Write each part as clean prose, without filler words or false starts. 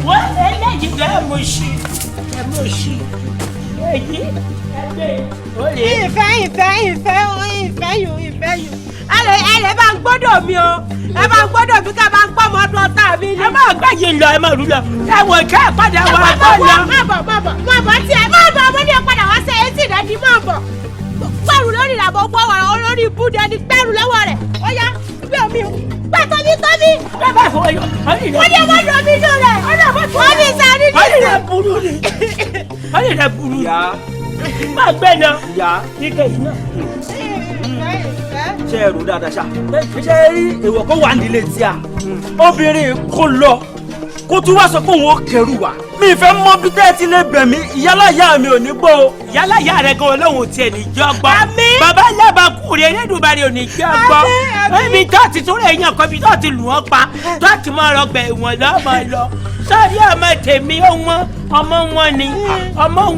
wọ́n eléyìí gan mo ṣí èyí ìfẹ́ yìí ẹlẹ́ bá ń gbọ́dọ̀ mi o ẹ bá ń gbọ́dọ̀ mi ká bá ń pọ́ mọ́ ọdún ọ̀tá mi ni. ẹ má gbẹ̀yì lọ ẹ má rú lọ ẹ wọ ìkẹ́ ìpadà wà á bọ̀ lọ. má bọ̀ tiẹ̀ má bọ̀ mo ní ìpadà wá sí etí rẹ ni má bọ̀ gbẹ̀rù lórí ìlàbọ̀ gbọ́ wà olórí ibùdó ẹni gbẹ̀rù lọ́wọ́ rẹ̀ ó yá gbé omi o gbẹ tóbi. ẹ bá fọ ọyọ wọ́n ní ọmọ ìlú omi inú rẹ̀ wọ́n ní sáré ní ìsìn. ọyọ rẹ burú ni má gbẹ náà ike yìí náà. ṣe ẹrù dáadáa ṣá ṣe rí èèwọ̀ kó wà nílé tí a obìnrin kò lọ kó tún wá sọ pé òun ó kẹrù wá mi ìfẹ́ mọ bí tẹ́ ẹ ti lè bẹ̀ mí ìyálàyà mi ò ní gbọ́ o. ìyálàyà rẹ gan olóhùn tiẹ̀ ní jọ́ gbọ́ bàbá yàbá kúrẹ́ Elédùmarè ò ní jọ́ gbọ́ ibi tó ti tún rẹ̀ yàn kọ́ ibi tó ti lù wọ́n pa tó ti máa rọgbẹ̀ ìwọ̀n lọ́mọ lọ sọ́ọ́rí ọmọ tèmi ọmọ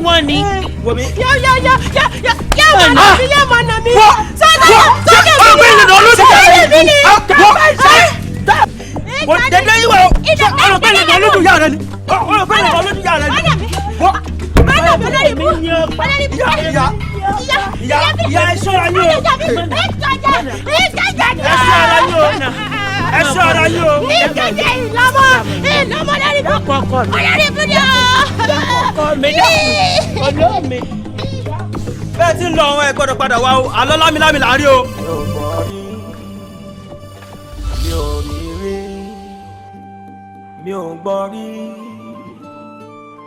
wọn ni wòmí. yàmọ̀nà mi mo dẹdẹ yíwọ ọ̀rọ̀ pé lè lójú yàrá ni ọ̀rọ̀ pé lè lójú yàrá ni. ìyá ẹ ṣọ́ra yín o ẹ ṣọ́ra yín o. ìkẹjẹ ìlọmọ lórí kọkọ lórí fúdíò. olómi. bẹ́ẹ̀ tí ń lọ ọ̀hún ẹ gbọ́dọ̀ padà wá o àlọ́ lámìlámì là ń rí o. mi ò gbọ́ rí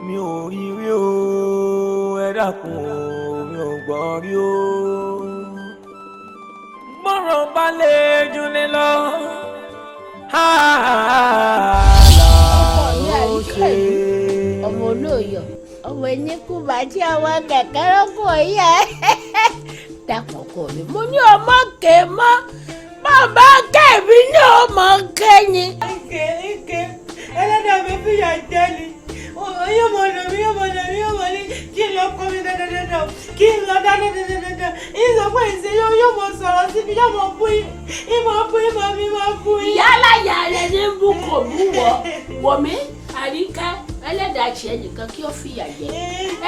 mi ò rí rí o ẹ dákun o mi ò gbọ́ rí o. gbọ́rọ̀ bá lè jùlẹ lọ ààlà ó ṣe. ọmọ olóòyọ ọmọ eníkùbà tí àwọn kẹ̀kẹ́ rọ́pò yẹ dàpọ̀kọ mi mo ní ọmọ kè mọ́ bàbá kẹ́mi ní ọmọ kẹ́yìn. ike ẹlẹ́dàá mi fìyà jẹ ni yóò mọ̀ ní kí n lọ kọ́ mi dandandandan kí n lọ dáná dandandandan ìsọ̀pọ̀ ìṣe yóò mọ̀ sọ̀rọ̀ síbi yóò mọ̀ bú mi máa bú yín. ìyálàyà rẹ̀ ní bú kò bú wọ̀mí àríkẹ́ ẹlẹ́dàá tiẹ̀ nìkan kí ó fìyà jẹ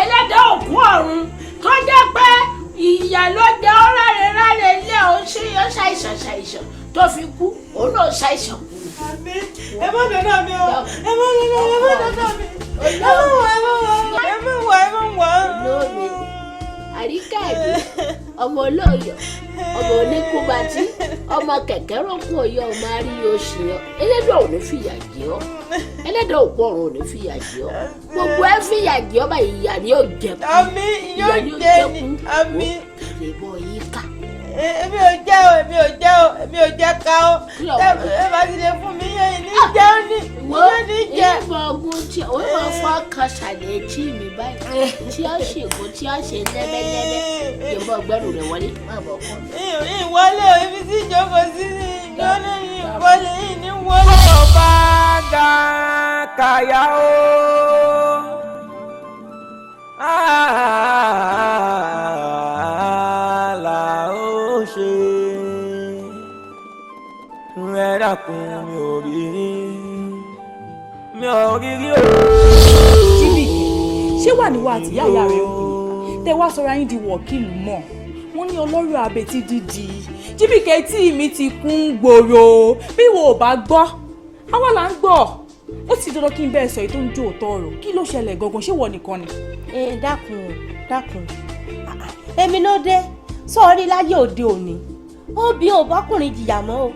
ẹlẹ́dàá òkú ọ̀run tó jẹ́ pé ìyá ló jẹ́ ó rárẹ̀ ilé òun ṣe yọ ṣàìsàn tó fi kú òun náà ṣàìsàn kú. àmín ẹ má dọ́dọ̀ mi o ẹ má dọ́dọ̀ mi ẹ má wọ. olóòmì àríkà ẹ̀mí ọmọ olóòyọ̀ ọmọ oníkúbatí ọmọ kẹ̀kẹ́ rọ́pò ọyọ ọmọ àríyọ ṣìyàn ẹlẹ́dàá ò ní fìyà jẹ ọ́ ẹlẹ́dàá òkú ọ̀run ò ní fìyà jẹ ọ́ gbogbo ẹ fìyà jẹ ọ́ bá ìyà ni yóò jẹ kú ìyà ni yóò jẹ kú lè bọ yìí ká. èmi ò jẹ́ ká o ẹ bá ti lè fún mi yẹn ní jẹ́ ó ní jẹ́. ìmọ̀ ogun tí ó máa fọ́ kan ṣàlẹ̀ tí mi báyìí tí ó ṣègùn tí ó ṣe lẹ́bẹ̀lẹ́bẹ̀ ìbọn ọgbẹ́rù rẹ̀ wọlé máa bọ̀ kọ́. ìwọlé o ibi tí ìjókòó sí ni ìgbọ́lé ìwọlé yìí ní wọlé. ọba ga kàyà o ààlà ó ṣe ẹ dákun mi ò rí rí o. Jíbìkì ṣé wà níwá àtìyá ìyá rẹ o tẹ wá sọra yín di wọ̀kìlù mọ́ wọ́n ní ọlọ́rọ̀ abẹ́tí dídì Jíbìkì tí mi ti kún gbòòrò bí wo ò bá gbọ́ àwa là ń gbọ́ ó sì dandan kí n bẹ́ẹ̀ sọ èyí tó ń jó òótọ́ ọ̀rọ̀ kí ló ṣẹlẹ̀ gangan ṣé wọ́n nìkan ni. dákun èmi ló dé sọ́ọ́rí láyé òde òní obì ò bọ́kùnrin jìyà mọ́ o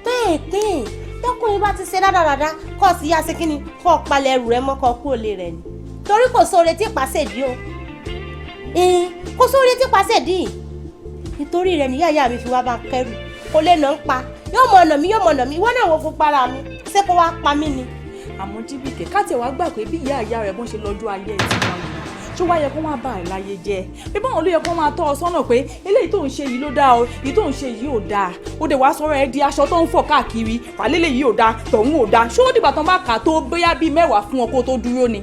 pẹ́ẹ́pẹ́ẹ́ tọkùnrin bá ti ṣe dáradára kọ́ sí yá sí kínní kọ́ palẹ̀ ẹrù rẹ mọ́ kọ́ kúrò lè rẹ̀ ni torí kò sóore tí pàṣẹ dí o kò sóore tí pàṣẹ dí nítorí rẹ̀ níyà ìyá mi fi wá bá kẹrù kò lè nà ń pa yóò mọ̀ ọ̀nà mi ìwọ náà wọ́n fún para mi ṣé kó wá pa mí ni. àmọ́ Jíbìkì káàtì wàá gbà pé bí ìyá rẹ̀ bọ́n ṣe lọ́jọ́ ayé ẹ̀ ti wọn yìí ṣó wá yẹ kó máa bá ẹ̀ láyé jẹ́ bí báwọn ló yẹ kó máa tọ́ ọ sọ́nà pé eléyìí tó ń ṣe yìí ló dáa o èyí tó ń ṣe yìí ò dáa ó dẹ̀ wá sọ̀rọ̀ ẹ di aṣọ tó ń fọ̀ káàkiri wàlélẹ̀ yìí ò dáa tọ̀hún ò dáa ṣó dìgbà tán bá kà tó bóyá bíi 10 fún ọ kó tó dúró ni.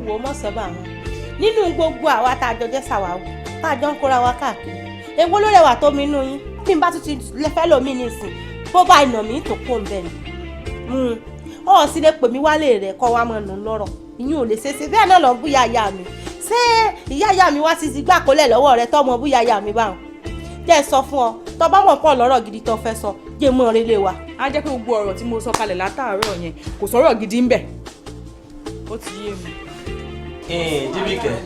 wo mọ̀ sọ́bà wọn nínú gbogbo àwa tá a jọ jẹ́ sàwáwò tá a jọ ń kóra wa káàkiri èwo ló rẹwà tó mi nú yín bí n bá tún ti fẹ́ lómi nísìn bó bá ìnà mi tó kó ń bẹ̀ ni ọ̀ sì lè pè mí wálé rẹ̀ kọ́ wa mọ̀ nù lọ́rọ̀ ìyún ò lè ṣeéṣe bẹ́ẹ̀ náà lọ búyà ìyá mi ṣé ìyá ìyá mi wá sí ti gbà kólẹ̀ lọ́wọ́ rẹ tọ́mọ búyà ìyá mi báwọn jẹ́ sọ fún ọ tó bá mọ̀ pọ̀ lọ́rọ̀ gidi tó fẹ́ sọ jẹ́ mọ́ relé wa. á jẹ́ pé gbogbo ọ̀rọ̀ tí mo sọ kalẹ̀ látàárọ̀ yẹn kò sọ̀rọ̀ gidi ń bẹ̀ ó ti yé mi. Jíbìkẹ́.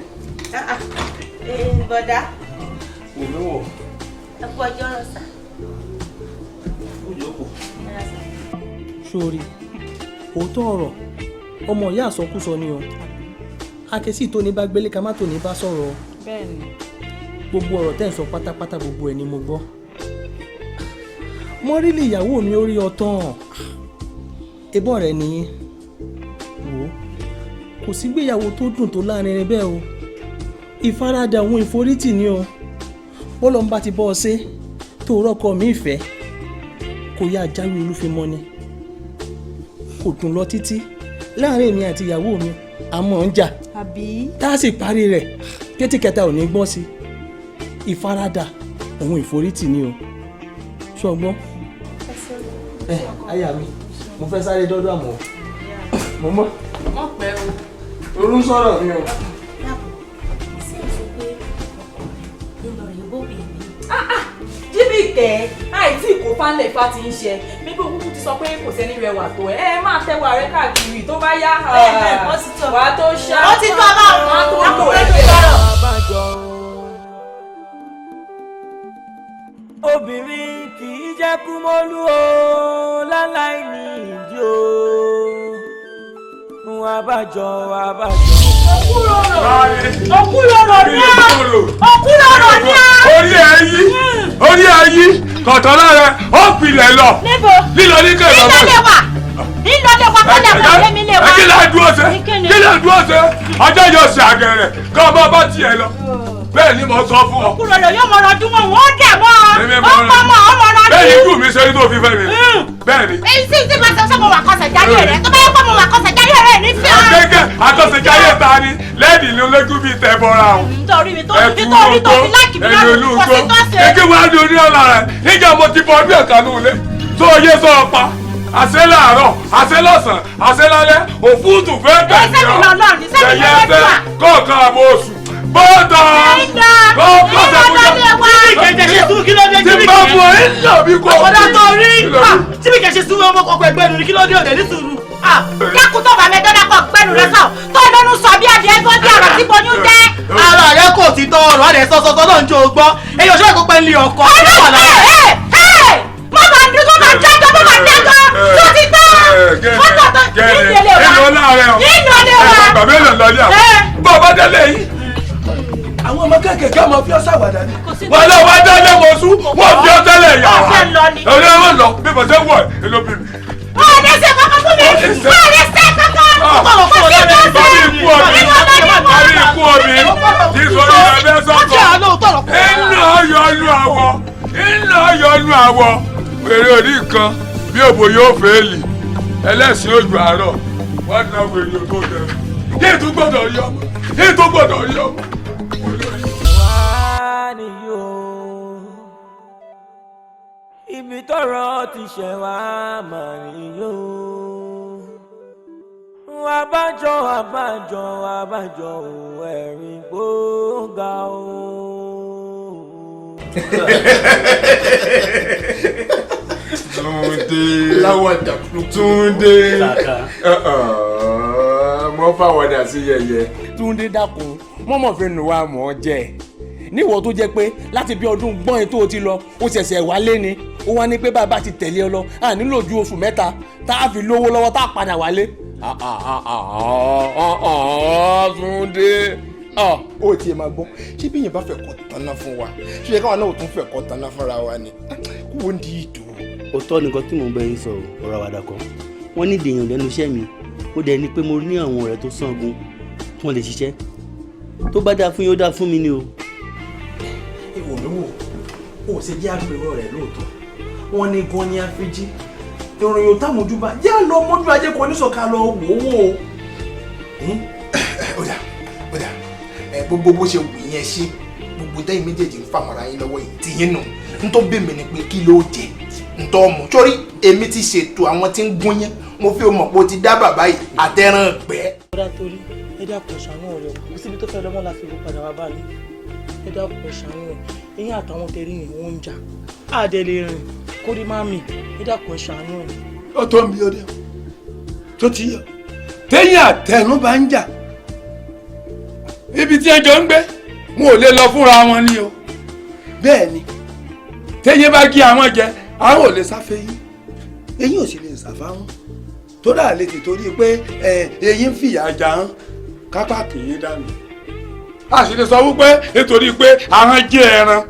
bọ̀dá. wò mí wò. ẹ kú ọjọ́ rọ̀ sá. ó jókòó. sórí òótọ́ ọ̀rọ̀ ọmọ ìyá àsọkúsọ ni o akẹ́sì tó ní bá gbélé ká má tó ní bá sọ̀rọ̀ bẹ́ẹ̀ni gbogbo ọ̀rọ̀ tẹ́ ń sọ pátápátá gbogbo ẹ̀ ni mo gbọ́ mọ́rílì ìyàwó mi ó rí ọtán ebọ́ rẹ̀ nìyí wò ó kò sí gbéyàwó tó dùn tó láàrin bẹ́ẹ̀ o ìfaradà òun ìforítì ni o bọ́lọ̀ ń bá ti bọ́ ọ ṣe tó rọ́kọ mi ìfẹ́ kò yá jáwé olúfimọ́ ni kò dùn lọ títí láàrin èmi àti ìyàwó mi àmọ́ ń jà àbí tá a sì parí rẹ̀ kétí kẹta ò ní gbọ́ sí ìfaradà òun ìforítì ni o ṣọgbọ́n. aya mi mo fẹ́ sáré dọ́dọ̀ àmọ́ mo mọ́ pẹ́ o. orún sọ̀rọ̀ mi o. Jíbìkẹ́ àìtí ìkó fánlẹ̀ ifá ti ń ṣe bíbí òkúkú ti sọ pé kò sẹ́ni rẹwà tó ẹ máa tẹ́wọ́ rẹ káàkiri tó bá yá wà á tó ṣá ó ti tó bá wà á tó lò ọkùnrin ẹgbẹ́ tó sọ̀rọ̀. Àbájọ obìnrin kì í jẹ́ kúmọ́lú o láláì ní ìdí o. Àbájọ. Òkúròrò ní à! Òkúròrò ní à! Orí ẹ yí kọ̀tọ̀ lára ó pilẹ̀ lọ. níbo Lílọ ní kẹ̀kẹ́ nílò lè wà kọ́lẹ̀ wà lẹ́mi lè wà. Kí lè dúró ṣe? Ọjọ́ yóò ṣe àgẹ̀rẹ̀ kọ́ ọmọ bá tiẹ̀ lọ. Bẹ́ẹ̀ ni mo sọ fún ọ. Òkúròrò yóò mọ̀rọ̀ dún wọn ó dẹ̀ mọ́ ọ pọ̀ mọ́ ọ mọ̀rọ̀ dún. Bẹ́ẹ̀ ni ikú mi ṣe ní tó fi fẹ́ mi. Bẹ́ẹ̀ ni. èyí tí máa sọ sọ́kọ̀ wà kọsẹ̀ jáde rẹ̀ tó bá yẹ kó mo wà kọsẹ̀ jáde rẹ̀ ní fíà. Gẹ́gẹ́ àtọ̀sẹ̀jáyé ta ni lẹ́ẹ̀dì ní ológun bíi tẹ̀ bọ́ra o. nítorí mi tó fi láìkì mi lọ́dún kò sí tó ṣe. Ege wa di orí ọ̀la rẹ̀ nígbà mo ti bọ ọdún ẹ̀ka nù lé tó yé sọ̀rọ̀ pa àṣẹ láàárọ̀ àṣẹ lọ́sàn àṣẹ lálẹ́ òfúùtù fẹ́ bẹ̀rẹ̀ yẹ̀yẹ́ kọ̀ọ̀kan àbọ̀ oṣù bọ́ọ̀dà kọ́ọ̀kọ́sẹ̀ tí bá bọ̀ ẹ́ ń lọ bí kò ọ̀dà tó rí tí bí kẹ̀ ṣe sún ọmọ ọkọ̀ ẹgbẹ́ mi kí ló dé òde ní sùúrù. dákun tó bá mi dọ́dá kọ gbẹ́nu rẹ sọ tó lọ́nu sọ bí adìẹ tó dé ọ̀rọ̀ tí mo ní jẹ́. ara rẹ kò ti tọ ọ̀rọ̀ adẹ sọsọsọ náà ń jó gbọ́ èyí ọ̀ṣọ́ ìkópa ń lé ọkọ. mo máa ń dúró máa ń jẹ́jọ́ mo máa ń jẹ́jọ́ tó ti tọ́ mọ́tò tó ìdílé wa. bàbá èlò lọ́lẹ́ àwọn bàbá délé yìí. àwọn ọmọ kéékèèké ọmọ fi ọ́ ṣàwàdà ni. wọ́n lọ wá délé mọ̀ sún wọ́n fi ọ́ tẹ́lẹ̀ yà wá. ọ̀rẹ́ wọn lọ bí mo ṣe wọ̀ ẹ́ ló bí mi. ọ̀rẹ́ ṣe kankan fún mi ọ̀rẹ́ ṣe kankan. Àbí ikú omi tí sọ́rí ẹgbẹ́ sọ́kọ̀. Iná yọnu àwọ̀. Wèrè òní nǹkan bí òbò yóò fèèlì. Ẹlẹ́sìn ojú àárọ̀. Wọ́n ná wèrè tó dẹ̀. Yé tó gbọ́dọ̀ yọ. Wá nìyó ibi tọ́rọ̀ ti ṣẹ̀ wá mà nìyó. Àbájọ ẹ̀rín gbóga o. Túndé mo fàwọ̀dà sí yẹyẹ. Túndé dákun mọ́mọ́ fi nù wá mọ́ jẹ́ níwọ̀ tó jẹ́ pé láti bí ọdún gbọ́n tó ti lọ ó ṣẹ̀ṣẹ̀ wálé ni ó wá ní pé bàbá ti tẹ̀lé ọ lọ à nílò ju oṣù mẹ́ta tá a fi lówó lọ́wọ́ tá a padà wálé. Túndé ó tiẹ̀ máa gbọ́ ṣé bí yẹn bá fẹ́ kọ́ tanná fún wa ṣé yẹ káwọn náà ò tún fẹ́ kọ́ tanná fúnra wa ni kó o ń di ìdò. òótọ́ nìkan tí mò ń bẹ yín sọ ọ̀rọ̀ àwàdà kan wọ́n ní ìdèyàn lẹ́nu iṣẹ́ mi ó dẹ̀ ní pé mo ní àwọn ọ̀rẹ́ tó sangun tí wọ́n lè ṣiṣẹ́ tó bá dáa fún yín ó dáa fún mi ni o. ìwò mi wò ó ṣe jẹ́ àgbèrò rẹ̀ lóòótọ́ wọ́n ní gan ni àfijì ìròyìn táwọn ojú bá yá lọ mọ́jú ajé kan níṣọ̀ká lọ wò ó. ó dà gbogbo bó ṣe wù yẹn ṣe gbogbo tẹ́yìn méjèèjì ń fàmọ́ra yín lọ́wọ́ yìí tì yín nù n tó bẹ̀ mí ni pé kí ló jẹ ntọ́ ọmọ sórí èmi ti ṣètò àwọn tí ń gún yẹn mo fi mọ̀ pé o ti dá bàbá yìí àtẹ̀ràn gbẹ́. ọ̀dà torí ẹ dákun ṣàánú rẹ̀ kò síbi tó fẹ́ lọ́mọ́ la fi wò padà wá báyìí ẹ dákun ṣàánú rẹ̀ eyín àtàwọn tẹ̀rí yẹn wọ́n ń jà àdẹ̀lẹ̀ rìn kórìí má mi ẹ dákun ṣàánú rẹ̀. ó tó ń bí ó dé tó ti yọ téyìn àtẹnu bá ń jà ibi tí ẹjọ́ ń gbé wọn ò lè lọ fúnra wọn ni o bẹ́ẹ̀ ni téyìn bá gé àwọn jẹ àwọn ò lè sáfẹ́ yín eyín ò sì lè sàfáwọn tó dà lè ti torí pé eyín fìyà jà hàn kápá kìí dànù a sì lè sọ wípé nítorí pé àwọn jẹ ẹran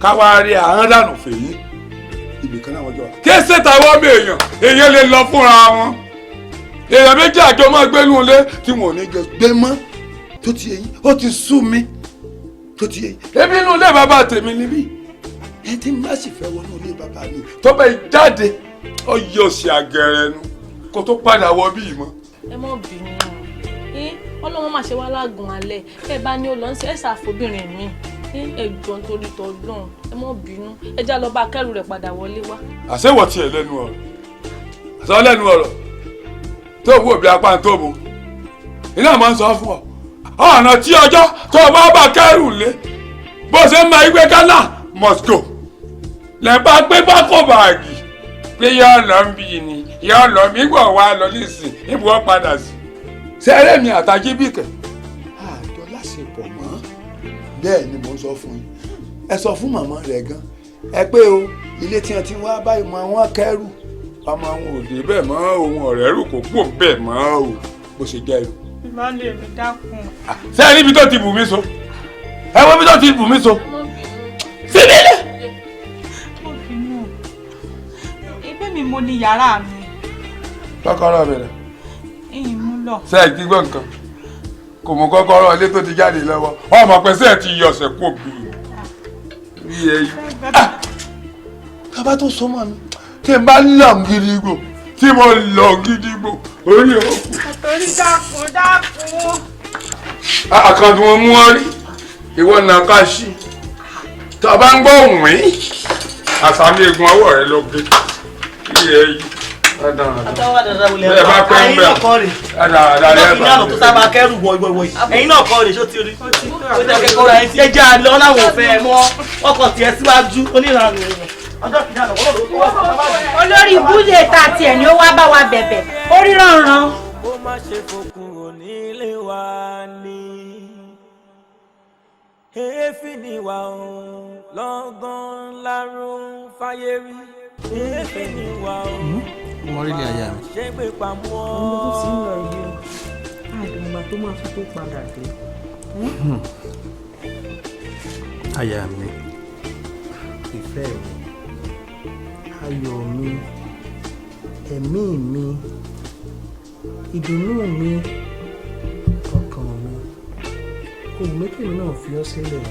káwá rí àwọn dànù fèyí ibìkan náà wọ́n jọ kí ẹsẹ̀ táwọn ọmọ èèyàn lè lọ fúnra wọn èèyàn méjì àjọ máa gbénú ilé tí wọn ò ní jọ gbé mọ́ tó ti eyín ó ti sú mi tó ti eyín ebi inú ilé bàbá tèmi níbí ẹ ti má sì fẹ́ wọnú ilé bàbá mi tó bẹ́ẹ̀ jáde ó yọ sí àgẹ̀rẹ̀ nu kó tó padà wọ bí mọ́. ẹ mọ̀ bínú ọlọ́run máa ṣe wá lágùn alẹ́ ẹ bá ní ó lọ sí ẹ ṣàfobìnrin mi ẹjọ́ nítorí tọdún ẹ mọ̀ bínú ẹ já lọ bá kẹ́rù rẹ̀ padà wọlé wá. àṣewọ̀ tiẹ̀ lẹ́nu ọ̀rọ̀ àṣọ lẹ́nu ọ̀rọ̀ tó wù bí apá tó mu iná máa ń sọ fún ọ ọ̀nà tí ọjọ́ tó o bá bá kẹ́rù lé bó ṣe ń máa gbé Ghana must go lẹ́ẹ̀bá gbé pákó báàgì pé yọ lọ ń bí ni yọ lọ mí gbọ̀ wá lọ nísìn níbo wọ́n padà sí. sẹ́rẹ́ mi àtàjí bìkẹ́ àjọ láṣepọ̀ mọ́ bẹ́ẹ̀ ni mo sọ fún yín ẹ sọ fún màmá rẹ̀ gan ẹ pé o ilé tí wọ́n ti wá báyìí mọ àwọn kẹ́rù ọmọ àwọn òde bẹ́ẹ̀ mọ́ ohun ọ̀rẹ́ rù kó pò bẹ́ẹ̀ mọ́ o bó ṣe jẹ́ o. má lè mi dákun. sẹ́yìn níbi tó ti bù mí so ẹ wọ́n bí tó ti bù mí so síbi ilé. mi mo ní yàrá mi. kọ́kọ́rọ́ mi rẹ̀. ẹ̀yin mú lọ. sẹ́ẹ̀ ti gbọ́ nǹkan kò mú kọ́kọ́rọ́ ilé tó ti jáde lọ́wọ́ ọmọ pẹ́ sẹ́ẹ̀ ti yọ ọ̀sẹ̀ kó bí i ẹ̀yìn. bàbá tó so mọ́ mi tí n bá lọ gidigbo tí mo lọ gidigbo orí ò kù. àtòrí dákun dákun. àkàndù wọn mú ọ rí ìwọ náà ká sí tó o bá ń gbọ́ òun yìí àsàmì egun ọwọ́ rẹ ló gbé. Ẹ bá pẹ́ ń bẹ̀ ẹ̀yin náà tó sábà kẹ́rù wọ̀wọ̀wọ̀ ẹ̀yin náà kọ́ rè ṣó ti rí ó jẹ́ kẹ́kọ̀ọ́ ra ẹtí ẹja àlọ́ láwọn òfẹ́ ẹ̀ mọ́ ọkọ̀ tiẹ̀ síwájú oníranù ọjọ́ kìíní àná wọ́n lọ́dún tó wá sọ bàbá rẹ̀. olórí ibùdó ta tiẹ̀ ni ó wá bá wa bẹ̀bẹ̀ ó ríran ran. ó má ṣe fòkùrò nílé wa ní èéfín ni wà ó lọ́gán lárún fáyé rí. Mo rí ilé aya mi. ọmọ tó ti ń lọ yìí àdùnmá tó máa fi tó padà dé. Aya mi, ìfẹ́ mi, ayọ̀ mi, ẹ̀mí mi, ìdùnnú mi, ọkàn mi, kò mẹ́kìnrin náà fi ọ́ sílẹ̀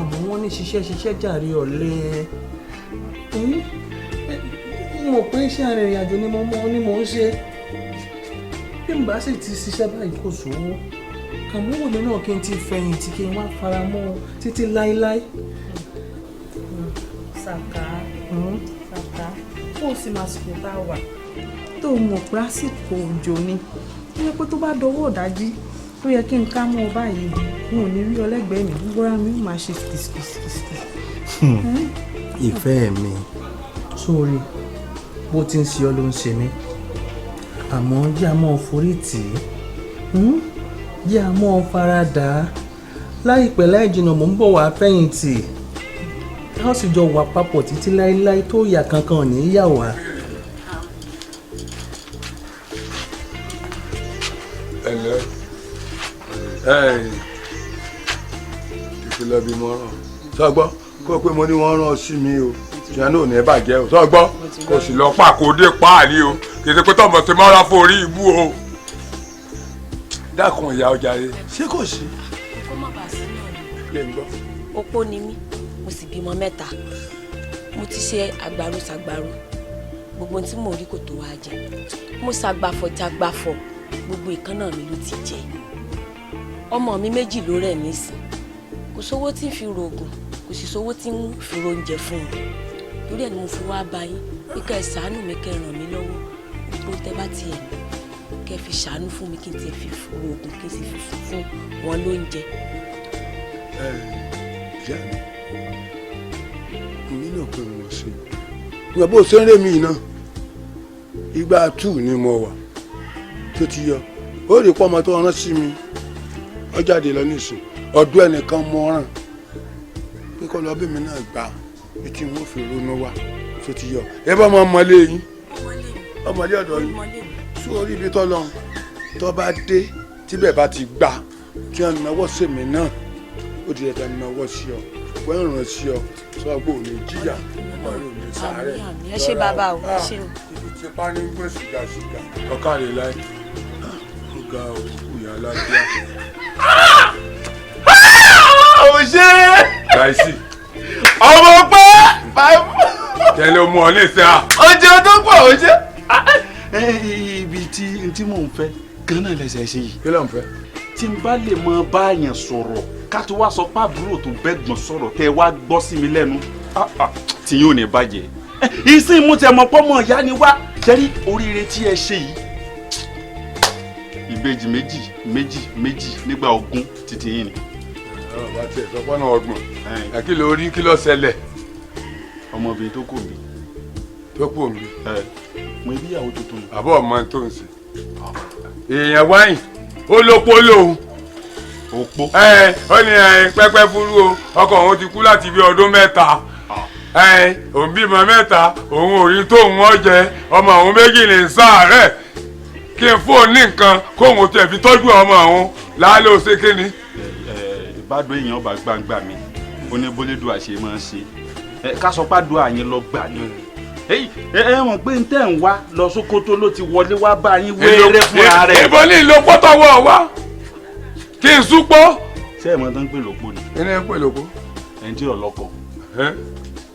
àmọ́ wọ́n ní ṣiṣẹ́ jàre ọ̀lẹ. Mo mọ̀ pé iṣẹ́ arìnrìn-àjò ni mo ń ṣe bí n bá sì ti ṣiṣẹ́ báyìí kò sówó kàmúwò mi náà kí n ti fẹ̀yìntì kí n wá fara mọ́ títí láéláé. Sàkà ó sì máa sùkúl tá a wà tó mọ̀ pé àsìkò òjò ni ó yẹ pé tó bá dọwọ́ ọ̀dájí ó yẹ kí n ká mọ́ ọ báyìí n ò ní rí ọlẹ́gbẹ̀ẹ́ mi gbogbo ara mi máa ṣe kìsìkìsì. Ìfẹ́ mi sórí bó ti ń ṣe ọ́ ló ń ṣe mí àmọ́ jẹ́ àmọ́ forí tì í jẹ́ àmọ́ faradà láìpẹ́ láì jìnnà mò ń bọ̀ wá fẹ̀yìntì a ó sì jọ wà papọ̀ títí láéláé tó yà kankan ní yà wá. ìpìlẹ̀ bí mo rán sọ́gbọ́n kó pé mo ní wọ́n rán sí mi o ṣe náà ní ẹ bàjẹ́ o sọ́gbọ́n kò sì lọ pàkódé páàlì o kì í ṣe pé tọmọ ti mọ́ra forí ibú o dákun ìyá ọjà rẹ ṣé kò sí. ó má bàa sí náà ni. lè ń gbọ́. opó ni mí mo sì bímọ 3 mo ti ṣe àgbàro ṣàgbàro gbogbo tí mo rí kò tó wá jẹ mo ṣàgbàfọ̀ jàgbàfọ̀ gbogbo ìkànnà mi ló ti jẹ ọmọ mi 2 ló rẹ̀ nísìn kò sówó tí ń fi rògùn kò sì sówó tí ń fi róúnjẹ fún un lórí ẹ̀ ni mo fi wá bá yín pé kẹ́ ẹ ṣàánú mi kẹ́ ẹ ràn mí lọ́wọ́ gbogbo tẹ́ bá tiẹ̀ ní kẹ́ ẹ fi ṣàánú fún mi kí n tiẹ̀ fi oògùn kí n sì fi fún wọn lóúnjẹ. ìyá mi náà pé mo ṣe ìgbà bó ṣe ń rè mí náà ìgbà 2 ni mo wà tó ti yọ ó rí pọ́nmọ tó rán sí mi ó jáde lọ nísìn ọdún ẹnìkan mọ ràn pé kọ́ lọ bí mi náà gbà etí wọn fi ronú wá tó ti yọ ẹ bá máa mọlé yín ọmọdé ọ̀dọ̀ yìí sórí ibi tó lọ tó bá dé tíbẹ̀ bá ti gbà tí wọ́n náwó sèmi náà ó di ẹ̀dá náwó sí ọ wọ́n ràn sí ọ sọ́gbó ò ní jíyà ọmọ rẹ̀ ò ní sàárẹ̀. ẹ ṣé bàbá o ẹ ṣé o. ti pa ní gbé sìgá ọkàrẹ̀ láì ọgá òyà alájà. ò ṣe láìsí ọmọ pẹ́ tẹ́lẹ̀ ọmọ ọ̀lẹ́ sá. ọjọ́ tó pọ̀ ò ṣe. ibi tí mò ń fẹ́ gan-an lẹ́sẹ̀ ṣe yìí. kí ló ń fẹ́. tí n bá lè mọ báyàn sọ̀rọ̀ ká tó wá sọ pàbúrò tó bẹ́gbọ̀n sọ̀rọ̀ tẹ́ wá gbọ́ sí mi lẹ́nu tí yóò ní bàjẹ́. ìsìn mú tẹ mọ pọ́mọ ìyá ni wá jẹ́rí oríire tí ẹ ṣe yìí. ìbejì méjì nígbà ogún títí yín ni. bá tiẹ̀ sọ fọ́nà ọgbọ̀n kí ló rí kí ló ṣẹlẹ̀. ọmọbìnrin tó kù mí. tó kù mí. mo ibi ìyàwó tuntun. àbọ̀ ọmọ tó ń ṣe. èèyàn wáyìn ó lópo lòun. òpó. ó ní pẹ́pẹ́ fúru o ọkọ òun ti kú láti bí ọdún 3. òun bímọ 3 òun ò rí tóun ọjẹ ọmọ òun méjì ní ṣàárẹ̀ kí n fóun ní nǹkan kóun tẹ̀ fi tọ́jú ọmọ òun láàlẹ́ òsè kínní. ìbádùn èèyàn bá gbangba mi ó ní bólédùn àṣẹ máa ń ṣe ká sọ pàdùn àyẹn lọ gbà ní. ẹ mọ̀ pé n tẹ́ ń wá lọ Sókótó ló ti wọlé wá bá yín wéèrè fúnra rẹ̀. ìbọn ní ìlú pọ́tọ́wọ́ wa kí n súpọ́. ṣé ẹ̀ mọ̀ tán ń pè lóko ni. ẹni ń pè lóko. ẹni tí ọlọ́kọ.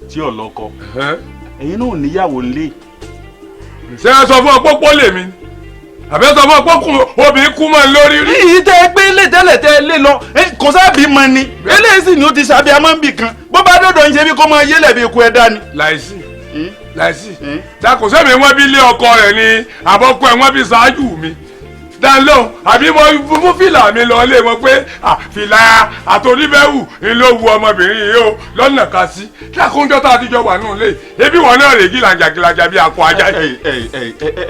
tí ọlọ́kọ. ẹ̀yin náà níyàwó ńlé. ṣé ẹ sọ fún ọ pọ́pọ́ lèmi àbẹ sọ fún ọ pọ́kùn obìnrin kú mọ́ lórí rí. yìí tẹ́ ẹ gbé lè tẹ́lẹ̀ tẹ́ ẹ lé lọ kò sábì mọ ni eléyìí sì ni ó ti ṣàbí amọ́nbì kan bó bá dọ̀dọ̀ ń ṣe bí kò máa yélẹ̀ bí ikú ẹ dání. láìsí dákò sẹ́mi wọ́n bí lé ọkọ rẹ̀ ni àbọ̀kọ ẹ̀ wọ́n bí ṣáájú mi dáńlọ́ àbí mo mú fìlà mi lọ lé wọn pé fìlà Atoribewu ń ló wu ọmọbìnrin yìí o lọ́nà kan sí lákòójọ́ tá a ti jọ wà nù lé ebi wọn náà rè gìlàjà bí akọ ajá.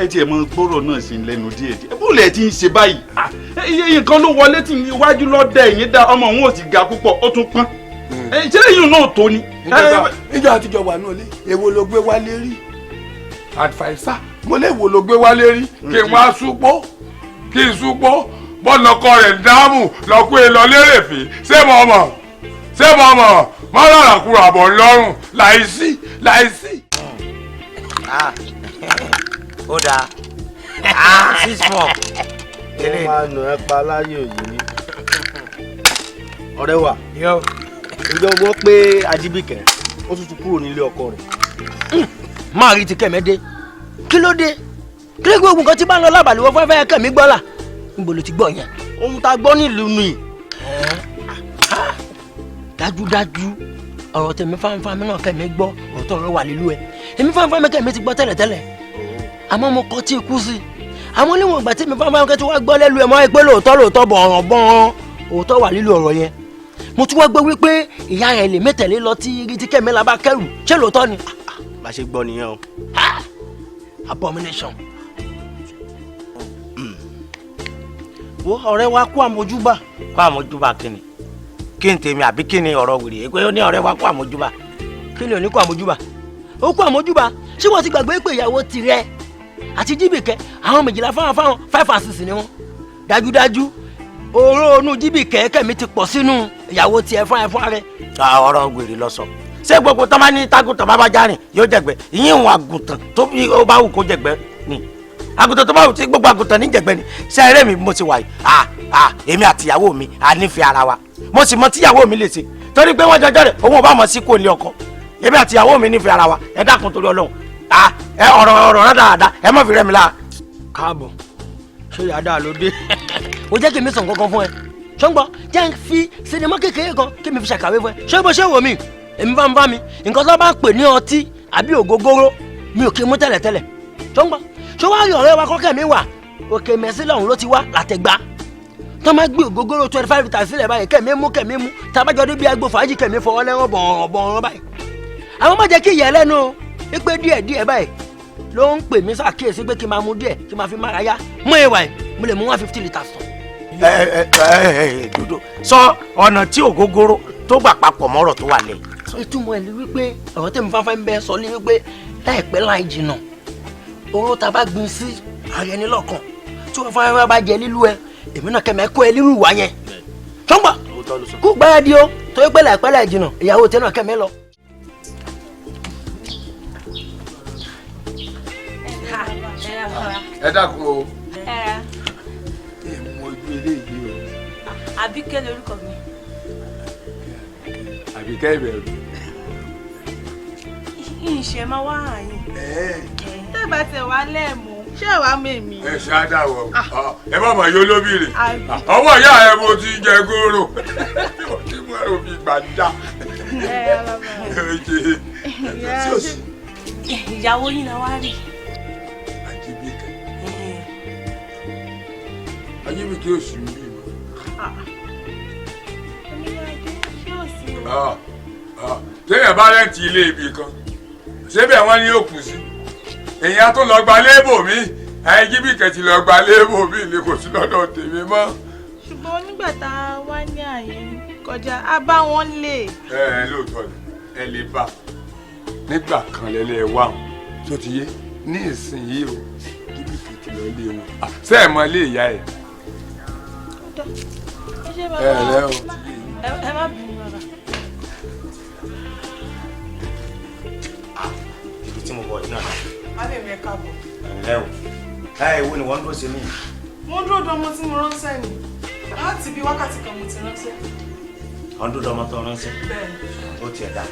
ẹ tiẹ̀ mọ gbọ́rọ̀ náà sí lẹ́nu díẹ̀ bó lẹ̀ ti ń ṣe báyìí nǹkan ló wọlé tí iwájú lọ́dẹ̀ ẹ̀yìn dá ọmọ òun ò sì ga púpọ̀ ó tún pọ́n ṣé lẹ́yìn náà tó ni. níjọ́ àtijọ́ wà nù lé èwo ló gbé wálé rí adfaisa mo lè wo ló gbé wálé rí kí n wá súpọ́ kí n súpọ́ bọ́ọ̀lù ọkọ rẹ̀ dáàmú lọ́kọ́ ẹ lọ lérèfé ṣé mo mọ̀ mọ́ rárá kúrò àbọ̀ ńlọ́rùn láìsí. ó dáa 6 months. ó máa nù ẹ́ pa láyé òyìnbí. ọ̀rẹ́ wa ìjọ gbọ́ pé Ajíbíkẹ́ ó tún ti kúrò nílé ọkọ rẹ̀. máa rí ti kẹ̀mẹ́dé kí ló dé kí ló gbogbo nǹkan tí bá ń lọ lábàlúwọ́ fẹ́fẹ́ kẹ̀mí gbọ́là níbo ló ti gbọ́ yẹn. ohun tá a gbọ́ nílùú nù. dájúdájú ọ̀rọ̀ tèmi fáńfáńmí náà kẹ̀mí gbọ́ òótọ́ ọ̀rọ̀ wà nílùú ẹ̀ èmi fáńfáńmí kẹ̀mí ti gbọ́ tẹ́lẹ̀tẹ́lẹ̀ àmọ́ mo kọ́ tí ikú sí àmọ́ níwọ̀n ìgbà tí mi fáńfáńmí kẹ́ tí wọ́n gbọ́ lẹ́lu ẹ̀ mọ́ ẹ pé lóòótọ́ bọ̀ọ̀ràn òótọ́ wà nílùú ọ̀rọ̀ yẹn mo tún wá gbọ́ wípé ìyá rẹ̀ lè mẹ́tẹ̀lé lọ tí igi tí kẹ́mi la bá kẹ́rù ṣé lóòótọ́ ni. bá a ṣe gbọ́ nìyẹn o. abomination. wo ọ̀rẹ́ wa kú àmójúbà. kú àmójúbà kíni kí n tèmi àbí kíni ọ̀rọ̀ wèrè pé ó ní ọ̀rẹ́ wa kú àmójúbà kíni ò ní kú àmójúbà ó kú àmójúbà ṣé wọ́n ti gbàgbé pé ìyàwó tirẹ̀ àti Jíbìkẹ́ àwọn méjìlá fáwọn 5 and 6 ni wọ́n dájúdájú oró onú Jíbìkẹ́ kẹ̀mí ti pọ̀ sínú ìyàwó tiẹ̀ fún rẹ̀. ọ̀rọ̀ wèrè lọ sọ ṣé gbogbo tọ́mọ ní tágùntàn bá járìn yóò jẹ̀gbẹ́ ìyín ìwọ̀n àgùntàn tó bí ó bá wù kó jẹ̀gbẹ́ ni àgùntàn tó bá wù tí gbogbo àgùntàn ní jẹ̀gbẹ́ ni ṣé eré mi mo ti wà yìí èmi àti ìyàwó mi a nífẹ̀ẹ́ ara wa mo sì mọ tí ìyàwó mi lè ṣe torí pé wọ́n jọjọ́ rẹ̀ òun ò bá mọ̀ sí kò ní ọkọ èmi àti ìyàwó mi nífẹ̀ẹ́ ara wa ẹ dákun torí Ọlọ́run ọ̀rọ̀ rán dáadáa ẹ má fi rẹ́ mi láà. káàbọ̀ ṣé yàrá ló dé o jẹ́ kí mi sàn kankan fún ẹ ṣọ́ngbọ́n jẹ́ fi sinimá kékeré kan kí mi fi ṣàkàwé fún ẹ ṣé bó ṣe wò mí èmi bá ń bá mi nǹkan tó bá pè ní ọtí àbí ògógóró mi ò kí mú tẹ́lẹ̀tẹ́lẹ̀ tó ń gbọ́ ṣé wàá rí ọ̀rẹ́ wa kọ́kẹ́ mi wà òkè mẹ́sì lọ́hùn ló ti wá látẹ̀gbá tó máa gbé ògógóró 25 litres sílẹ̀ báyìí kẹ́mi mú tàbájọ́ débi agbó fàájì kẹ́mi fọwọ́ lẹ́rọ̀ bọ̀ọ̀rọ̀ báyìí àwọn má jẹ́ kí ìyá ẹlẹ́nu pé díẹ̀ báyìí ló ń pè mí ṣàkíyèsí pé kí n máa mú díẹ̀ kí n máa fi mára yá mú ìwà ẹ̀ mo lè mú 150 litres tán. Dodo sọ ọ̀nà tí ògógóró tó gbà papọ̀ mọ́rọ̀ tó wà lẹ́yìn. ìtumọ̀ ẹ̀ ni wípé ọ̀rọ̀ tẹ̀mí fáfá ń bẹ sọ ní wípé láìpẹ́ láì jìnnà oró ta bá gbin sí ara ẹni lọ́kàn tí wọ́n fáfá bá jẹ lílù ẹ èmi náà kẹ́mi kó ẹ lílù wá yẹn ṣọ́ngbà kó gbáradì o tó yẹ pé láìpẹ́ láì jìnnà ìyàwó tẹ náà kẹ́mi lọ. ẹ dákun o. ẹ mọ ojú eléyìí o. Àbíkẹ́ lórúkọ mi. Àbíkẹ́ ìbẹ̀rù. ìṣe máa wá àyìn. tẹ́ bá tẹ̀ wá lẹ́ẹ̀mú ṣé wàá mẹ́mí. ẹ ṣáádáwọ̀ ẹ má mọ̀ yóò lóbìnrin ọwọ́ ìyá ẹ mo ti jẹ góró mo ti mú ẹrù fi gbàdá. ìyàwó yín náà wá rí. Àjíbíkẹ́ ò sí bí mọ́. téèyàn bá rẹ́ǹtì ilé ibì kan ṣébẹ̀ wọ́n ní òkú sí èèyàn tó lọ gba léèbò mi Àjíbíkẹ́ ti lọ gba léèbò mi ni kò sí lọ́dọ̀ tèmi mọ́. ṣùgbọ́n nígbà tá a wá ní àyè kọjá a bá wọn lè. lóòótọ́ ni ẹ lè bá nígbà kan lẹ́lẹ́ wà wọn tó ti yé ní ìsinyìí o Àjíbíkẹ́ ti lọ lé wọn ṣé ẹ mọ ilé ìyá ẹ. ẹ má bínú bàbá. ibi tí mo bọ̀ yìí náà. alẹ́ mi ẹ káàbọ̀. ẹ o ìwo ni wọ́n ń dúró sí mi. mo dúró dánmọ́ tí mo ránṣẹ́ ni láti bí wákàtí kan mo ti ránṣẹ́. wọ́n dúró dánmọ́ tó ránṣẹ́. bẹ́ẹ̀ni. ó tiẹ̀ dá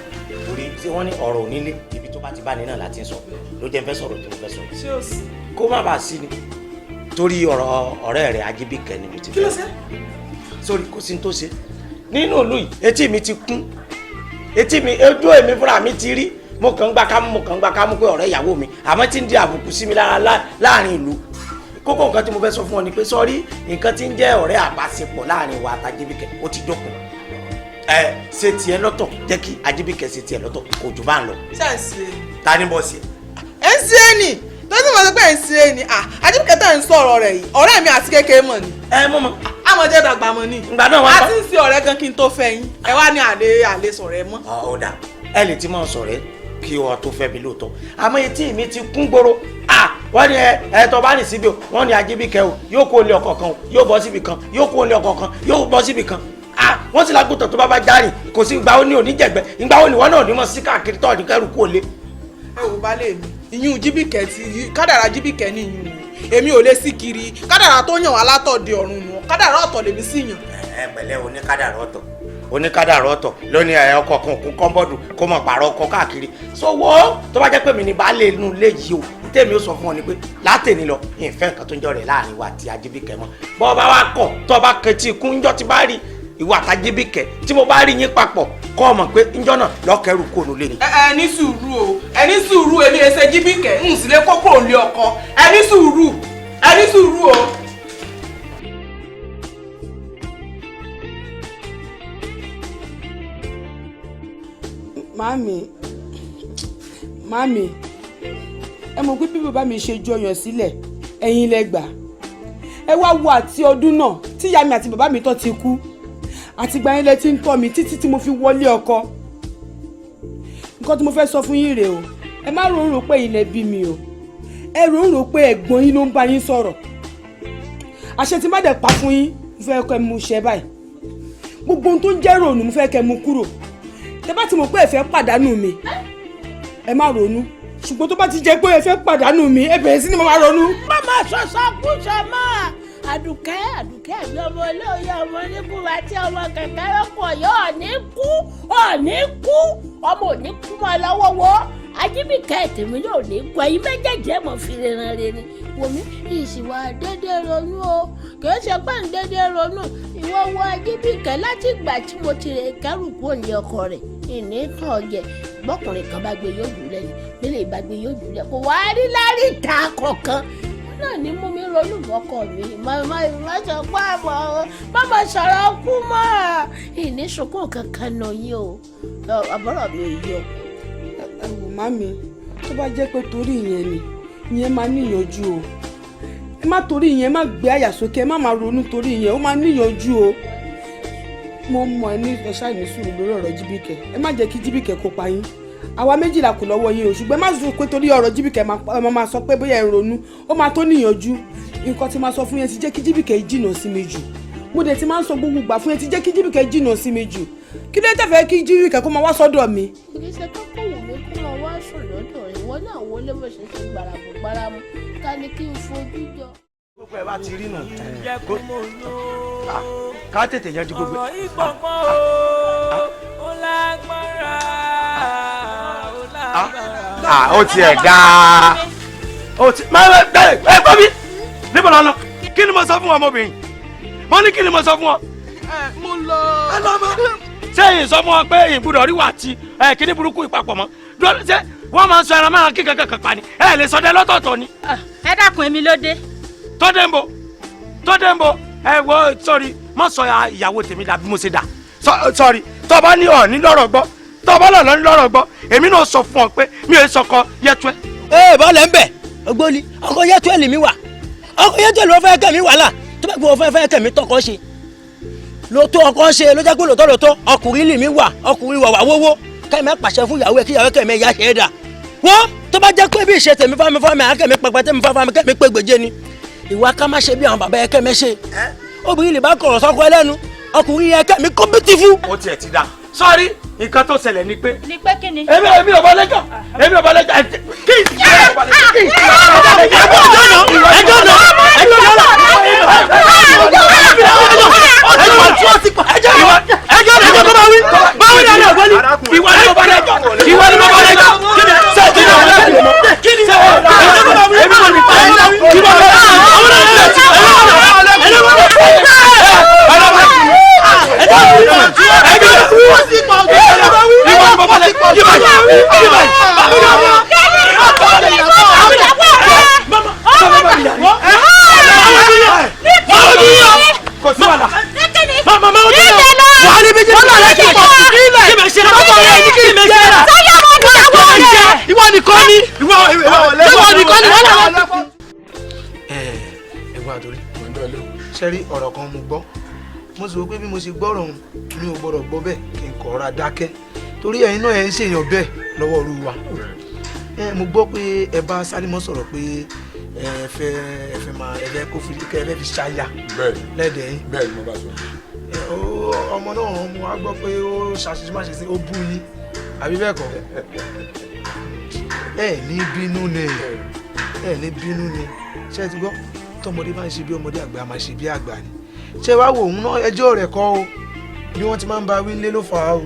torí tí wọ́n ní ọ̀rọ̀ onílé ibi tó bá ti bá ní náà láti sọ ló jẹ́ fẹ́ sọ̀rọ̀ tí mo fẹ́ sọ. ṣé o sì. kó má bàa sí ni torí ọ̀rọ̀ ọ̀rẹ́ rẹ̀ Àjíbíkẹ́ ni mo ti fẹ́. kí ló ṣe. sórí kò sí ní tó ṣe nínú ìlú yìí etí mi ti kún etí mi ojú èmi fúnra mi ti rí mo kàn ń gbà kámú pé ọ̀rẹ́ ìyàwó mi àmọ́ tí ń di àbùkù sí mi láàrin ìlú kókó nǹkan tí mo fẹ́ sọ fún ọ ni pé sọ́rí nǹkan tí ń jẹ́ ọ̀rẹ́ àbáṣepọ̀ láàrin wa àti Àjíbíkẹ́ ó ti dópin ṣe tiẹ̀ lọ́tọ̀ jẹ́ kí Àjíbíkẹ́ ṣe tiẹ̀ lọ́tọ̀ kò jù bá ń lọ. ṣáàṣì. ta ni bọ́ọ̀sì. ẹ ń ṣe é nì tó sì mọ̀ sí pé ẹ ń ṣe é nì Àjíbíkẹ́ tá à ń sọ̀rọ̀ rẹ̀ yìí ọ̀rẹ́ mi àti kékeré mọ̀ ni. mọ̀. àmọ̀ jẹ́ dàgbà mọ̀ ni. ìgbà náà wà á. a ti ń ṣe ọ̀rẹ́ gan kí n tó fẹ́ yín ẹ wá ní àlè sọ̀rọ̀ ẹ mọ́. ó dà ẹ lè ti máa sọ̀rẹ́ kí ọ tó fẹ́ mi lóòótọ́ àmọ́ etí mi ti kún gbòòrò wọ́n ní ẹ tó bá rìn síbi o wọ́n ní Àjíbíkẹ́ o yóò kó lé ọkọ̀ kan o yóò bọ́ síbi kan yóò kó lé ọkọ̀ kan yóò bọ́ síbi kan wọ́n sì lágùntàn tó bá járìn kò sí ìgbà ó ní oníjẹ̀gbẹ́ ìgbà ó ní wọ́n náà ní mọ̀ sí káàkiri tó ọ̀dí kẹrù kó lé. ẹ wò balẹ̀ mi ìyún Àjíbíkẹ́ ti kádàrá Àjíbíkẹ́ ní ìyún èmi ò lè sí kiri kádàrá tó yàn wá látọ̀dé ọ̀run nù kádàrá ọ̀tọ̀ lèmi sì yàn. ẹ pẹ̀lẹ́ oníkádàrá ọ̀tọ̀ lónìí ọkọ̀ kan òkú kọ́ńbọ́ọ̀dù kó mọ̀ pààrọ̀ ọkọ̀ káàkiri sọ́wọ́ tó bá jẹ́ pé mi ní baálé inú ilé yìí o tèmi ó sọ fún ọ ni pé látẹ̀ni lọ ìfẹ́ nǹkan tó ń jọ rẹ̀ láàrin wa àti Àjíbíkẹ́ mọ́ bọ́ bá wa kọ̀ tó bá kẹtí ikú ńjọ́ ti bá rí ìwà àtàjíbíkẹ́ tí mo bá rí yín papọ̀ kọ́ ọ mọ̀ pé ńjọ́ náà lọ́kẹ́rù kò ló lé ni. ẹ ní sùúrù o ẹ ní sùúrù èmi ẹ ṣe Jíbíkẹ́ ń sì lé kókó òǹlé ọkọ ẹ ní sùúrù o. Màámi ẹ mọ̀ pé bí bàbá mi ṣe ju ọyàn sílẹ̀ ẹ̀yin lẹ gbà ẹ wá wo àti ọdún náà tí ìyá mi àti bàbá mi tó ti kú àtìgbà yẹn lẹ ti ń tọ́ mi títí tí mo fi wọlé ọkọ nǹkan tí mo fẹ́ sọ fún yín rèé o ẹ má rò pé ilẹ̀ bí mi o ẹ rò pé ẹ̀gbọ́n yín ló ń bá yín sọ̀rọ̀ àṣẹ tí má dẹ̀ pa fún yín mo fẹ́ kẹ́ mú ṣẹ báyìí gbogbo ohun tó ń jẹ́ ròònù mo fẹ́ kẹ́ mú kúrò tẹ́ bá ti mọ̀ pé ẹ fẹ́ pàdánù mi ẹ má ronú ṣùgbọ́n tó bá ti jẹ́ pé ẹ fẹ́ pàdánù mi ẹ bẹ̀rẹ̀ sí ni mo máa ronú. mama sọsọ kú sọmọ àdùkẹ́ mi ọmọ olóyè ọmọ oníbùbá tí ọmọ kẹ̀kẹ́ rọ́pò yóò ní kú ọmọ ò ní kú mọ́ lọ́wọ́ wọ́ Àjíbíkẹ́ tèmi yóò ní kú ẹ̀yin méjèèjì ẹ̀ mọ̀ fi ríran rẹ ni wòmí ìsìwà dédé ronú o kìí ṣe pé ń dédé ronú ìwọ wo Àjíbíkẹ́ láti ìgbà tí mo ti rè kẹ́rù kúrò ní ọkọ rẹ̀ ìní tàn jẹ bọ́kùnrin kan bá gbé yóò jù lẹ́yìn bílẹ̀ bá gbé yóò jù lẹ́yìn kò wá rí lárí ìta kọ̀ọ̀kan náà ní mú mi ronú mọ́kọ mi má sọ pé àbọ̀ má sọ̀rọ̀ kú mọ́ ìní sunkún kankan nà yín o àbọ̀rọ̀ mi ò yí o. ẹ wò mami tó bá jẹ́ pé torí ìyẹn ni ìyẹn máa níyànjú o ẹ má torí ìyẹn má gbé àyà sókè ẹ má máa ronú torí ìyẹn ó máa níyànjú o mo mọ ẹ ní ẹ ṣáà ní sùúrù lórí ọ̀rọ̀ Jíbìkẹ́ ẹ má jẹ́ kí Jíbìkẹ́ kó pa yín àwa méjìlá kù lọ́wọ́ yín o ṣùgbọ́n má sọ pé torí ọ̀rọ̀ Jíbìkẹ́ máa sọ pé bóyá ẹ ronú ó máa tó níyànjú nǹkan tí máa sọ fún yẹn ti jẹ́ kí Jíbìkẹ́ jìnnà sí mi jù mo dẹ̀ ti máa ń sọ gbogbo gbà fún yẹn ti jẹ́ kí Jíbìkẹ́ jìnnà sí mi jù kí ló tẹ̀ fẹ́ kí Jíbìkẹ́ kó máa wá sọ́dọ̀ mi. ìgbésẹ̀ tó kọ̀ wù mí kó máa wá sùn lọ́dọ̀ ìwọ náà wọlé bó ṣe ṣe gbàràmù ká ní kí n fojú jọ. gbogbo ẹ bá ti rí nù ká tètè yanjú gbogbo ẹ. ó tiẹ̀ dáa ó ti ẹ gbọ́ mi níbo la lọ kí ni mo sọ fún ọmọbìnrin mo ní kí ni mo sọ fún ọ. mo lọ. ẹ lọ mọ. sẹ́yìn sọ fún ọ pé ìgbúdọ̀ rí wà tí kíní burúkú ìpapọ̀ mọ́ ṣé wọ́n máa ń sọ ẹran márùn kí kankan pa ni ẹ lè sọdẹ lọ́tọ̀ọ̀tọ̀ ni. ẹ dákun èmi ló dé. tó dé ń bo ẹ wo sọrí má sọ ìyàwó tèmi dàbí mo ṣe dà sọrí tó bá ní ọ̀ ní lọ́rọ̀ gbọ́ tó bá lọ́ọ̀ ní lọ́rọ̀ gbọ́ èmi náà sọ fún ọ pé mi ò sọkọ yẹtu ẹ. bọ́ọ̀lù ń bẹ̀ ògbóni ọkọ yẹtu ẹ lèmi wà ọkọ yẹtu ẹ ló fẹ́ kẹ́mi wàhálà tó bá gbé wọn fẹ́ kẹ́mi tọkọ ṣe lóòótọ́ ọkọ ṣe ló jẹ́ pé lóòótọ́ ọkùnrin lèmi wà ọkùnrin wà wówó kẹ́mi pàṣẹ fún ìyàwó ẹ kí ìyàwó kẹ́mi ya ṣe é dà wọ́n tó bá jẹ́ pé bí ìṣe tèmi fámi àkẹ́mi pẹpẹ tèmi fámi kẹ́mi pé gbèjé ni ìwà ká má ṣe bí àwọn bàbá ẹ kẹ́mi ṣe obìnrin lè bá kọ̀rọ̀ sọ́kọ ẹlẹ́nu ọkùnrin yẹ kẹ́mi kó bí ti fún. ó tiẹ̀ ti dá sọ́ọ́rí nǹkan tó ṣẹlẹ̀ ni pé. ni pé kí ni. èmi ò bá lẹ́jọ́ èmi ò bá lẹ́jọ́ kí sẹ́rí ọ̀rọ̀ kan mo gbọ́ mo sì rò pé bí mo ṣe gbọ́rọ̀ òun mi ò gbọ́dọ̀ gbọ́ bẹ́ẹ̀ kí n kọ̀ọ̀ra dákẹ́ torí ẹ̀yin náà ẹ̀ ń ṣèyàn bẹ́ẹ̀ lọ́wọ́ òru wa mo gbọ́ pé ẹ bá Sálímọ́ sọ̀rọ̀ pé ẹ fẹ́ máa ẹ fẹ́ kó fi kẹ́ ẹ fẹ́ fi ṣáyà lẹ́dẹ̀ẹ́ yín bẹ́ẹ̀ ni mo bá sọ. ọmọ náà mo wá gbọ́ pé ó ṣàṣìṣe má ṣe sí ó bú yín àbí bẹ́ẹ̀ kọ́ ẹ ní bínú ni ṣé ẹ ti gbọ́ tọmọdé bá ń ṣe bí ọmọdé àgbà máa ṣe bí àgbà ni ṣé wàá wò òun náà ẹjọ́ rẹ̀ kọ́ o bí wọ́n ti máa ń ba wíńlé ló fà á o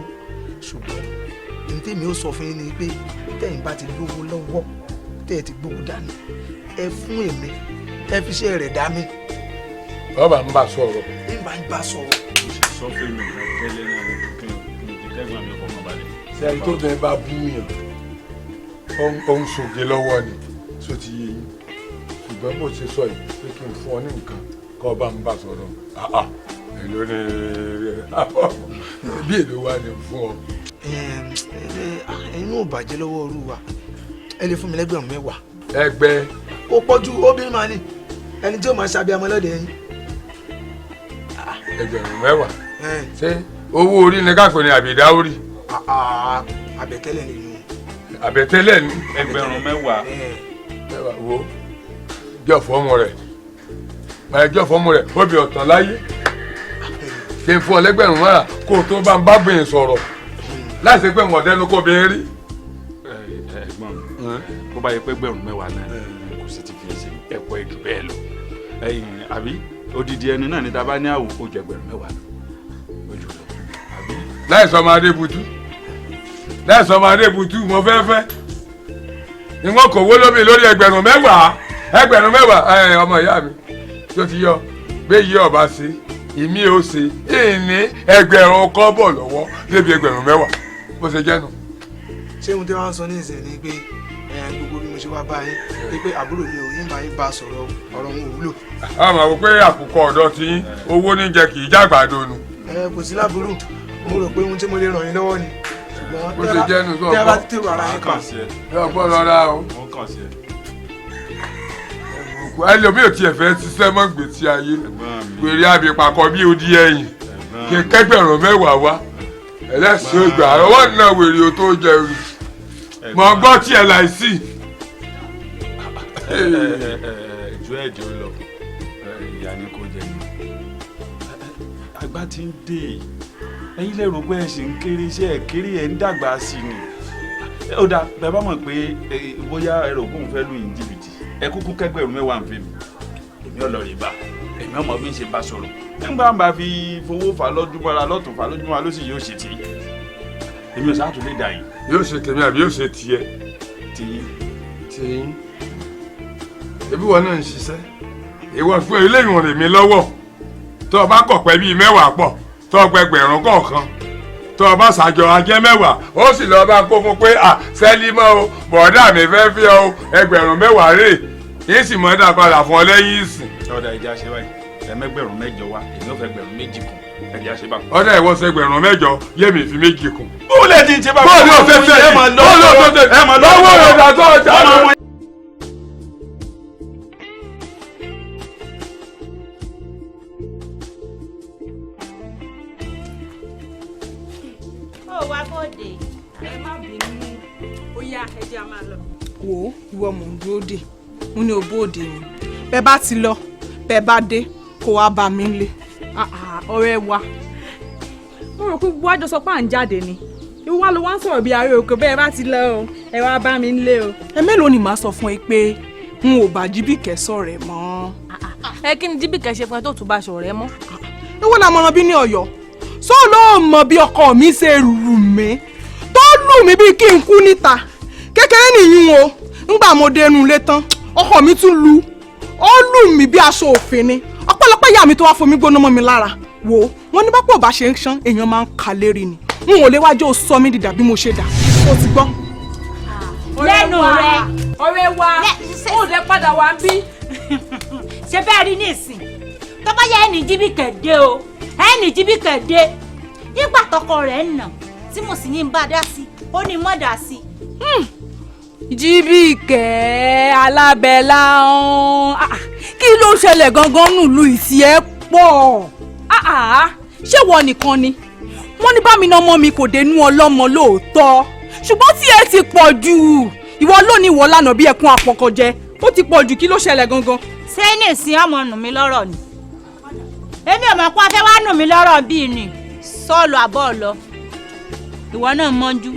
ṣùgbọ́n ní tèmi ó sọ fún yín ni pé tẹ̀yin bá ti lówó lọ́wọ́ tẹ̀ ti gbówó dání ẹ fún èmi ẹ fi ṣe rẹ̀ dá mi. bàbá ń bá sọ̀rọ̀. ń bá ń bá sọ̀rọ̀. o sì sọ fún mi tẹ́lẹ̀ náà kí n ti tẹ́gbọ̀n mi kọ́ mọ́ balẹ̀. sẹ́yìn tó bẹ́ẹ̀ bá bú yàn ó ń ṣoge lọ́wọ́ ni só ti yé yín ṣùgbọ́n bó ṣe sọ yìí pé kí n fún ọ ní nǹkan kọ́ bá ń bá sọ̀rọ̀ èlò ni bí èlò wa ni fún ọ. ẹ̀yin ò bàjẹ́ lọ́wọ́ òru wa ẹ lè fún mi lẹ́gbẹ̀rún 10. ẹgbẹ́. ó pọ̀jù obìnrin máa ní ẹni tí ó máa ṣàbí amọ̀lọ́dẹ yín. ẹgbẹ̀rún 10 ṣé owó orí ni káàpẹ̀ ni àbí ìdáwórí. àbẹ̀tẹ́lẹ̀ ni yín. àbẹ̀tẹ́lẹ̀ ni. ẹgbẹ̀rún 10. wo jọ fọmọ rẹ máa jọ fọmọ rẹ ó bí ọ̀tàn láyé kí n fún ọ lẹ́gbẹ̀rún 10 kó o tó bá ń bá bìnrin sọ̀rọ̀ láì ṣe pé wọn dẹnu kó bìnrin rí. ẹ̀gbọ́n mi bó bá yẹ pé ẹgbẹ̀rún 10 náà kò sì ti fi ṣe ẹ̀kọ́ ẹ̀dù bẹ́ẹ̀ lọ àbí odidi ẹni náà ní ta bá ní àwò kó jẹ ẹgbẹ̀rún 10 lọ ojú lọ àbí. láì sọ máa dé butu mo fẹ́ ni wọn kò wó lómi lórí ẹgbẹ̀rún 10 ẹgbẹ̀rún 10 ọmọ ìyá mi tó ti yọ gbé yí ọba sí ìmí ó ṣe ìní ẹgbẹ̀rún kọ́bọ̀ lọ́wọ́ débi ẹgbẹ̀rún 10 bó ṣe jẹ́nu. ṣé ohun tí wọ́n sọ ní ìsìn ni pé gbogbo bí mo ṣe wá báyìí pé àbúrò mi ò yín bá yín bá sọ̀rọ̀ ọ̀rọ̀ wọn ò wúlò. a máa wò pé àkùkọ ọ̀dọ́ tí owó ní jẹ kì í jágbàdo nu. kò sí láburú mo rò pé ohun tí mo lè ràn yín lọ́wọ́ ni bó ṣe jẹ́ nu tó tẹ́ bá tèrò ara yín kan. ẹ ọgbọ́n lọ́ra o. ẹlòmíì ò tiẹ̀ fẹ́ ṣiṣẹ́ mọ́ gbèsè ayé gbèrè àbípakọ bí odi ẹ̀yìn kí n kẹ́gbẹ̀rún mẹ́wàá wá ẹlẹ́sìn ògbà ọwọ́ náà wèrè o tó jẹ rí mọ̀ gbọ́ tiẹ̀ láìsí. ìjọ ẹ̀dẹ̀ ó lọ ìyá ni kò jẹ ní. àgbà ti ń dé ẹ̀yin lérò pé ẹ ṣì ń kéré iṣẹ́ ẹ̀ kéré ẹ̀ ń dàgbà sí ni. ó dáa bẹ́ẹ̀ bá mọ̀ pé bóyá ẹ̀rọ ògùn fẹ́ lù yín jìbìtì ẹ kúkú kẹ́gbẹ̀rún mẹ́wàá ń fi mi èmi ò lọ rí bá èmi ọmọ bí ń ṣe bá sọ̀rọ̀ nígbà bá fi fowó fà lọ́dúnmọ́ra lọ́tún fà lójúmọ́ra ló sì yóò ṣe tí èmi ò sáà tún lè dà yìí. yóò ṣe tèmi àbí yóò ṣe tiẹ̀. tìyín. ebi wọn náà ń ṣiṣẹ́ ìwọ fún eléyìí wọn rè mí lọ́wọ́ tó o bá kọ̀pẹ́ bíi mẹ́wàá pọ̀ tó o gbẹgbẹ̀rún kọ̀ọ̀kan tó o bá ṣàjọ ajẹ́ mẹ́wàá ó sì lọ́ọ́ bá kó fún pé sẹ́límọ́ o bọ̀dá mi fẹ́ fi ọ ẹgbẹ̀rún mẹ́wàá rè yín sì mọ́ dà padà fún ọ lẹ́yìn ìsìn. ọ̀dà ìjà ṣe báyìí ẹ̀mẹ́gbẹ̀rún mẹ́jọ wá èmi ò fẹ́ gbẹ̀rún méjì kù ẹ̀dí àṣẹ bá. ọ̀dà ìwọ ṣe gbẹ̀rún mẹ́jọ yémi fi méjì kù. bó lè ti ṣe bá bó lè ṣe ṣe ẹ máa lọ́wọ́ rẹ̀ dàtọ́ ọjà rẹ̀. wá bóde. ẹ má bínú ó yá ẹ jẹ́ a máa lọ. wo ìwọ mò ń dúró dè mo ní o bóde ni bẹ́ẹ̀ bá ti lọ bẹ́ẹ̀ bá dé kó wá bá mi lé. ọ̀rẹ́ wa mo rò pé gbogbo àjọ sọ pé à ń jáde ni ìwọ wa ló wá ń sọ̀rọ̀ bí aré oko bẹ́ẹ̀ bá ti lọ o ẹ wá bá mi lé o. ẹ mélòó ni màá sọ fún ẹ pé n ò bá Jíbìkẹ́ ṣọ̀rẹ́ mọ́. ẹ kí ni Jíbìkẹ́ ṣe fún ẹ tó tún bá ṣọ̀rẹ́ mọ́. ìwọ làmọ̀ràn bí ní Ọ̀yọ́ sọ ló mọ bí ọkọ mi ṣe lù mí tó lù mí bíi kí n kú níta kékeré nìyí o ńgbà mo dénú ilé tán ọkọ mi tún lu ó lù mí bí aṣọ òfin ni ọpẹ́lọpẹ́ ìyá mi tó wá fomi gbóná mọ́ mi lára wò wọn ní bápò bá ṣe ń ṣán èèyàn máa ń ka lérí ni n ò lè wájú ó sọ mí dìdà bí mo ṣe dà ó ti gbọ́. lẹ́nu rẹ̀ ọ̀rẹ́ wa ó lè padà wá bí. ṣe bẹ́ẹ̀ rí nísìn tó bá yẹ ẹni Jíbìkẹ́ dé o ẹni Jíbìkẹ́ dé nígbà tọkọ rẹ̀ ń nà tí mo sì ní bá dá sí ó ní mọ́ dá sí. Jíbìkẹ́ alábẹ́lá kí ló ṣẹlẹ̀ gangan nílùú ìsì ẹ̀ pọ̀ ṣé wọ́n nìkan ni wọ́n ní bámi náà mọ́ mi kò dénú ọlọ́mọ lóòótọ́ ṣùgbọ́n tí ẹ ti pọ̀ jù ìwọ lónìí ìwọ lánàá bí ẹkún apọ̀kọjẹ ó ti pọ̀ jù kí ló ṣẹlẹ̀ gangan. ṣé ní ìsìn ọmọ nù mí lọ́rọ̀ ni èmi ò mọ̀ pé wọ́n fẹ́ wá nù mí lọ́rọ̀ bíi ni sọ́ọ̀lù àbọ̀ lọ ìwọ náà mọ́jú.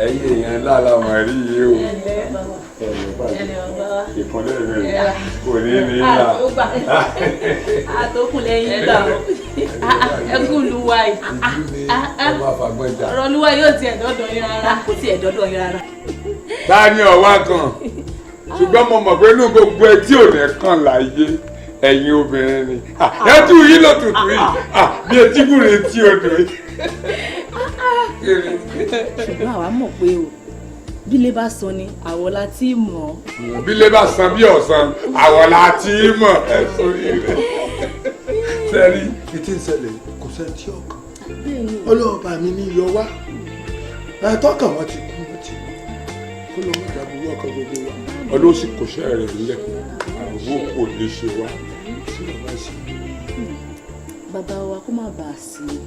ẹ̀yin èèyàn ńlá làwọn rí yìí o ìkúnlẹ̀ rẹ̀ kò ní ní ìlà. àtòkùn lẹ́yìn gbà ó ẹkùn luwa yìí ọ̀rọ̀ luwa yóò tiẹ̀ dọ́dọ̀ yín rárá kò tiẹ̀ dọ́dọ̀ yín rárá. ta ni ọ̀wá kan ṣùgbọ́n mo mọ̀ pé inú gbogbo ẹ tí ò ní kàn láyé ẹ̀yin obìnrin ni ẹ tú yín lọ tutù yìí bí etí kúrò etí odò yìí. ṣùgbọ́n àwa mọ̀ pé o bílé bá san ni àwọ̀ la ti mọ̀. bílé bá san bí ọ̀sán àwọ̀ la ti mọ̀ ẹ sórí rẹ̀. sẹ́rí ètí ìṣẹ̀lẹ̀ kò sẹ́ni tí ọkàn ọlọ́ọ̀bà mi ní yọ wá tọ́kàn wọn ti kú wọn ti kó ló mú ìdàgbò ọkàn gbogbo wa. ọdún sì kò ṣẹ́ rẹ̀ nílẹ̀ àwọn kò lè ṣe wá. bàbá wa kó má bàa sí i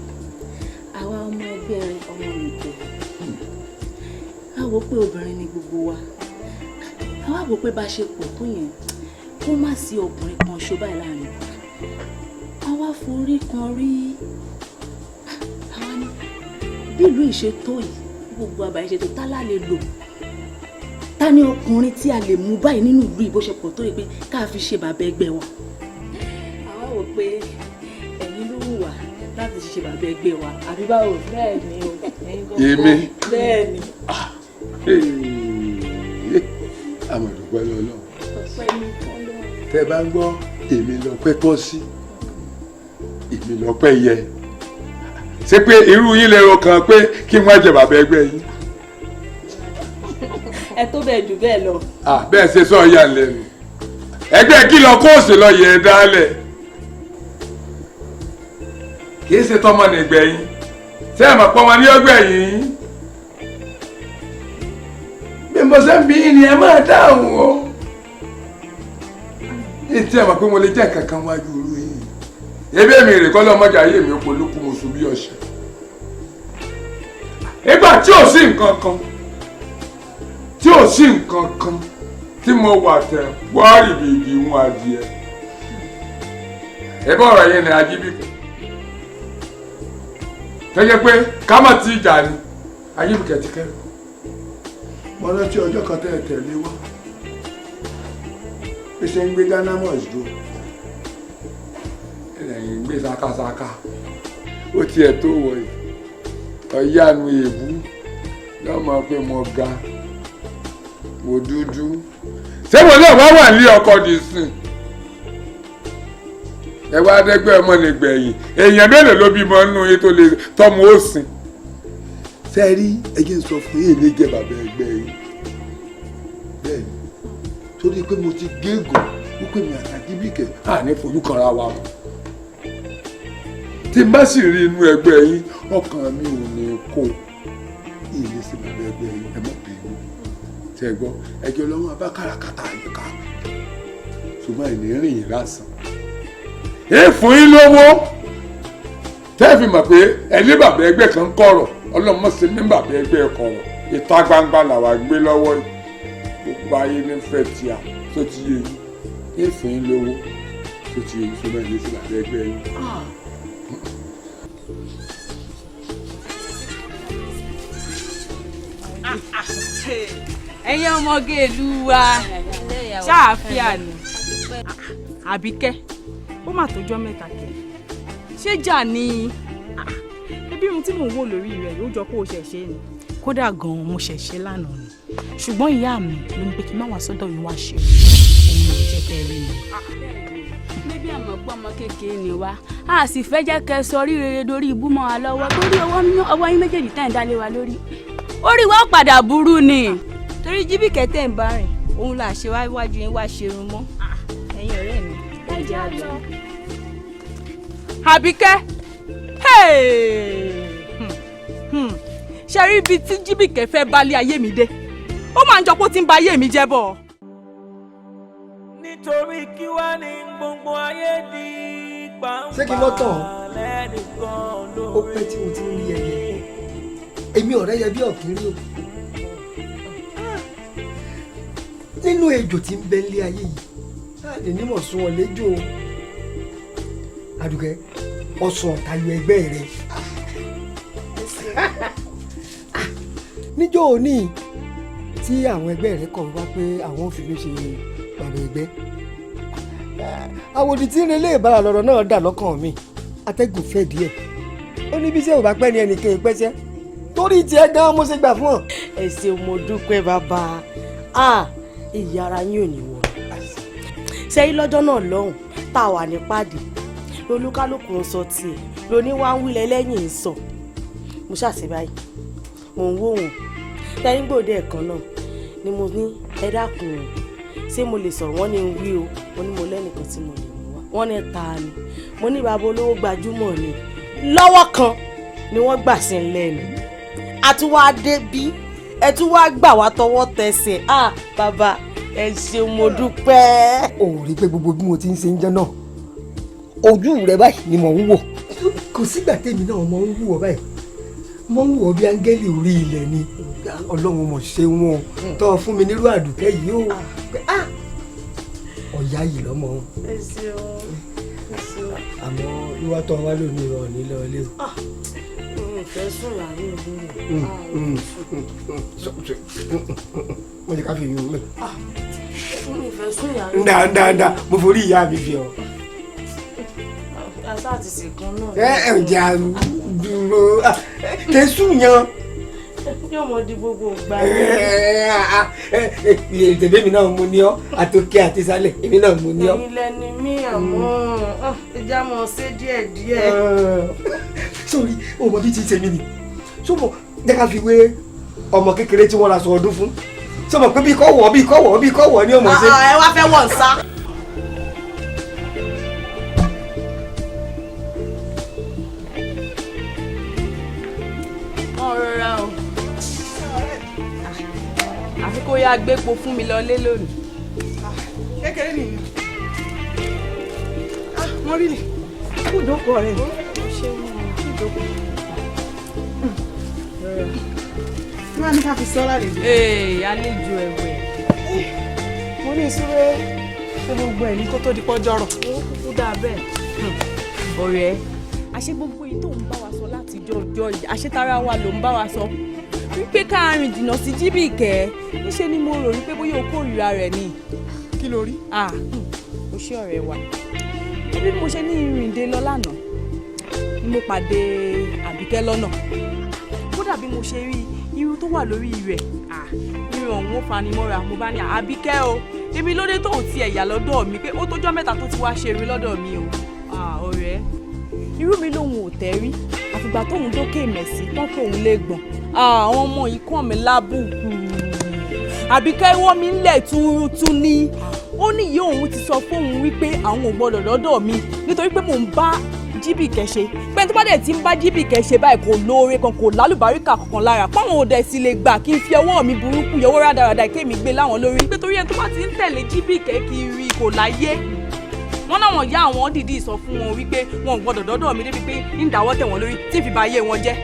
àwa ọmọ ẹgbẹ́ ọmọ nìkẹ́ a wò pé obìnrin ni gbogbo wa a wá wò pé bá ṣe pọ̀ tó yẹn kó má sí ọkùnrin kan ṣó báyìí láàrin a wá forí kan rí àwa ní bí ìlú ìṣètò yìí gbogbo àbáyé ṣètò tálá lè lò ta ni ọkùnrin tí a lè mú báyìí nínú ìlú ìbò ṣe pọ̀ tó yẹ pé ká fi ṣe bàbá ẹgbẹ́ wa a wá wò pé ẹ̀yin ló wù wá láti ṣe bàbá ẹgbẹ́ wa àbí báwo bẹ́ẹ̀ ni o. èmi bẹ́ẹ̀ ni. àmọ̀dúpẹ́ lọ́lọ́ tẹ́ bá ń gbọ́ èmi lọ́pẹ́ tọ́ sí èmi lọ́pẹ́ yẹ ṣé pé irú yín lẹ́rọ kan pé kí wọ́n jẹ bàbá ẹgbẹ́ yín. ẹ tó bẹ́ẹ̀ jù bẹ́ẹ̀ lọ. bẹ́ẹ̀ ṣe sọ ìyá lẹ́nu ẹgbẹ́ kí lọ kóòsì lọ yẹ ẹ dálẹ̀ kì í ṣe tọmọ nìgbẹ̀yìn ṣé ẹ mọ̀ pé wọn ní ọgbẹ́ yìí bí mo ṣe ń bí yín ni ẹ máa dáhùn o ní tí ẹ mọ̀ pé mo lè jẹ́ kankan wájú olú yìí ebi èmi rè kọ́ lọ́mọdé ayé mi polúkú mo sùn bí ọ̀sẹ̀ nígbà tí ò sí nǹkan kan tí mo wà tẹ wáárì bìbí wọn adìẹ ẹ bọ́ ọ̀rọ̀ yẹn ní Ajíbíkẹ́ tẹ́jẹ́ pé ká má ti jà ní Ajíbíkẹ́ ti kẹ́rù. mo rántí ọjọ́ kan tẹ́ ẹ tẹ̀lé wá bí ṣe ń gbé Ghana must go ẹ̀yìn gbé sákásáká ó tiẹ̀ tó wọ̀ yìí ọ̀yánu èébú lọ́mọ pé mo ga mo dúdú ṣé mo náà wá wà ní ọkọ̀ dì sìn ẹ wá dẹ́gbẹ́ ọmọ nìgbẹ̀yìn èèyàn mélòó ló bímọ nínú yín tó lè tọ́mọ ó sìn ṣe rí ẹjẹ ń sọ fún yín ní jẹ bàbá ẹgbẹ́ yín bẹ́ẹ̀ ni torí pé mo ti gégùn wípé mi àti Ajíbíkẹ́ àní fojú kanra wa mọ́ tí n bá sì rí inú ẹgbẹ́ yín ọkàn mi ò ní kó ìyẹn sí bàbá ẹgbẹ́ yín ẹ má bínú tẹ gbọ́ ẹjọ́ lọ́wọ́ abá kàràkàtà yìí ká ṣùgbọ́n ìní rìn yín lásán èèfún yín lówó tẹ́ fi mọ̀ pé ẹni bàbá ẹgbẹ́ kan kọ̀rọ̀ ọlọ́mọ sí ní bàbá ẹgbẹ́ kọ̀rọ̀ ìta gbangba làwa gbé lọ́wọ́ gbogbo ayé ní fẹ́ tíà tó ti yé yín èèfún yín lówó tó ti yé yín ṣùgbọ́n ìní sí bàbá ẹgbẹ́ yín. ẹ̀yin ọmọge ìlú wa ṣáàfíà ni Àbíkẹ́ ó mà tójọ́ mẹ́ta kẹ́ ṣé jà ní ẹbí irun tí mò ń wò lórí rẹ̀ yóò jọ pé o ṣẹ̀ṣẹ̀ ni. kódà gan-an mo ṣẹ̀ṣẹ̀ lánàá ni ṣùgbọ́n ìyá mi ló ń pè kí n má wá sọ́dọ̀ yín wá ṣe òun ò jẹ́ kẹ́ rí mi. bébí àmọ́ gbọ́ ọmọ kékeré ni wá a sì fẹ́ jẹ́ kẹ́ sọ rí rere dorí ibú mọ́ wa lọ́wọ́ torí ọwọ́ yín méjèèjì tẹ̀ ń dálé wa lórí orí wa ó padà burú ni. torí Jíbìkẹ́ tẹ̀ ń bá rìn òun là ṣe wájú yín wá ṣerun mọ́ ẹ̀yin ọ̀rẹ́ mi ẹ jẹ́ àlọ́. Àbíkẹ́ ṣe rí ibi tí Jíbìkẹ́ fẹ́ balẹ̀ ayé mi dé ó máa ń jọ pé ó ti ń ba ayé mi jẹ́ bọ̀. nítorí kí wá ní gbogbo ayé di pàǹpà. ṣé kí n mọ́ tán ó pẹ́ tí mo ti ń rí ẹyẹ èmi ọ̀rẹ́ yẹ bí ọ̀kírí o nínú ejò tí ń bẹ nílé ayé yìí láàrin nímọ̀ sún ọ lẹ́jọ́ Àdùkẹ́ ọ̀sán ọ̀tayọ ẹgbẹ́ rẹ níjọ́ òní tí àwọn ẹgbẹ́ rẹ kọ̀ wá pé àwọn ò fi mí ṣe bàbá ẹgbẹ́ àwòdì tí ń relé ìbára lọ́rọ̀ náà dà lọ́kàn mi atẹ́gùn fẹ́ díẹ̀ ó ní bí sẹ́wọ̀n bá pẹ́ ní ẹnìkan ìpẹ́sẹ́ torí tiẹ̀ gan mo ṣe gbà fún ọ. ẹ ṣé mo dúpẹ́ bàbá ìyá ara yín ò ní wọ̀ sẹ́yìn lọ́jọ́ náà lọ́hùn tá a wà ní pàdé lolúkálùkù ń sọ tiẹ̀ lóní wá ń wílẹ̀ lẹ́yìn ń sọ mo ṣàṣì báyìí mò ń wò wọ́n lẹ́yìn gbòde ẹ̀kan náà ni mo ní ẹ dákun o ṣé mo lè sọ̀rọ̀ wọ́n ní ń wí o mo ní mo lẹ́nìkan tí mo lè mú wá wọ́n ní ta ni mo ní bàbá olówó gbajúmọ̀ ni lọ́wọ́ kan ni wọ́n gbà sí lẹ́nu àtúwádé bí ẹ tún wá gbà wá tọwọ́ tẹsẹ̀ bàbá ẹ ṣeun mo dúpẹ́. ò rí pé gbogbo bí mo ti ń ṣe ń jẹ́ náà ojú rẹ báyìí ni mò ń wò kò sígbà tèmi náà mo ń wò báyìí mo ń wò bí áńgẹ́lì orí ilẹ̀ ni ọlọ́run mọ̀ ṣe wọn tó fún mi nírú Àdùkẹ́ yìí ó ọ̀yá yìí lọ́mọ. ẹ ṣeun ẹ ṣeun. àmọ́ wíwá tó wá lónìí rọ̀ nílẹ̀ ọlẹ́ o. ìfẹ́ sùn láàrin ìlú mo lè ká fi yún un mẹ́. ìfẹ́ sùn láàrin ìlú. dáadáa mo forí ìyá mi fi ọ. asa àti sìnkún náà. ẹ ǹjẹ́ àdúró kẹsùn yan yóò mọ di gbogbo ìgbà tẹ̀lé mi náà mo ní ọ́ àtòkè àti ìsàlẹ̀ èmi náà mo ní ọ́. ẹ̀yin lẹni mí àmọ́ ẹja mọ̀ ṣe díẹ̀díẹ̀. sórí ọmọ bíi ti ṣe mí ni sọ́mọ jẹ́ ká fi wé ọmọ kékeré tí wọ́n ra sọ ọdún fún sọ́mọ pé bí kò wọ̀ ni ọmọ ṣe. ẹ wá fẹ́ wọ̀ ń sá. ọ̀rọ̀ o àfi kó yá gbépo fún mi lọlé lónìí. kékeré nìyí wọ́n rí ni kú ìdókòó rẹ̀ kú ìdókòó. wọ́n á ní ká fi sọ́ra rè. ee àlejò ẹ̀wẹ̀. mo ní ìṣúré ṣé gbogbo ẹ̀ ní kó tó di pọ́jọ́rọ̀. ó kúkú dáa bẹ́ẹ̀. ọ̀rẹ́ àṣé gbogbo èyí tó ń bá wa sọ láti jọjọ yìí àṣetara wa ló ń bá wa sọ wípé ká rìn jìnnà sí Jíbìkẹ́ níṣẹ́ ni mo rò wípé bóyá o kórìíra rẹ̀ ni. kí ló rí. o ṣé ọ̀rẹ́ wa bí mo ṣe ní ìrìndé lọ lánàá ni mo pàdé Àbíkẹ́ lọ́nà kódà bí mo ṣe rí irun tó wà lórí rẹ̀ irun ọ̀hún ó fani mọ́ra mo bá ní Àbíkẹ́ o èmi lóde tó ò tiẹ̀ yà lọ́dọ̀ mi pé ó tójọ́ mẹ́ta tó ti wá ṣe irun lọ́dọ̀ mi o ọ̀rẹ́ irú mi lòun ò tẹ́ rí àfìgbà tóun dókè mẹ̀sí tán tóun lè gbọ̀n àwọn ọmọ yìí kàn mí lábùkù Àbíkẹ́ wọ́n mi ń lẹ̀ túrútú ní ó ní ìyá òun ti sọ fóun wípé àwọn ò gbọdọ̀ lọ́dọ̀ mi nítorí pé mò ń bá Jíbìkẹ́ ṣe pé tó bá dẹ̀ ti ń bá Jíbìkẹ́ ṣe báyìí kò lóore kan kò lálùbáríkà kankan lára páwọn ò dẹ̀ sì lè gbà kí n fi ọwọ́ mi burúkú yọwọ́ rádaràda kémi gbé láwọn lórí pé torí ẹni tó bá ti ń tẹ̀lé Jíbìkẹ́ kiri kò láyé wọn náà wọn yá àwọn dìdí sọ fún wọn wípé wọn ò gbọdọ̀ dọ́dọ̀ mi débi pé ń dáwọ́ tẹ̀ wọ́n lórí tí ń fi ba ayé wọn jẹ́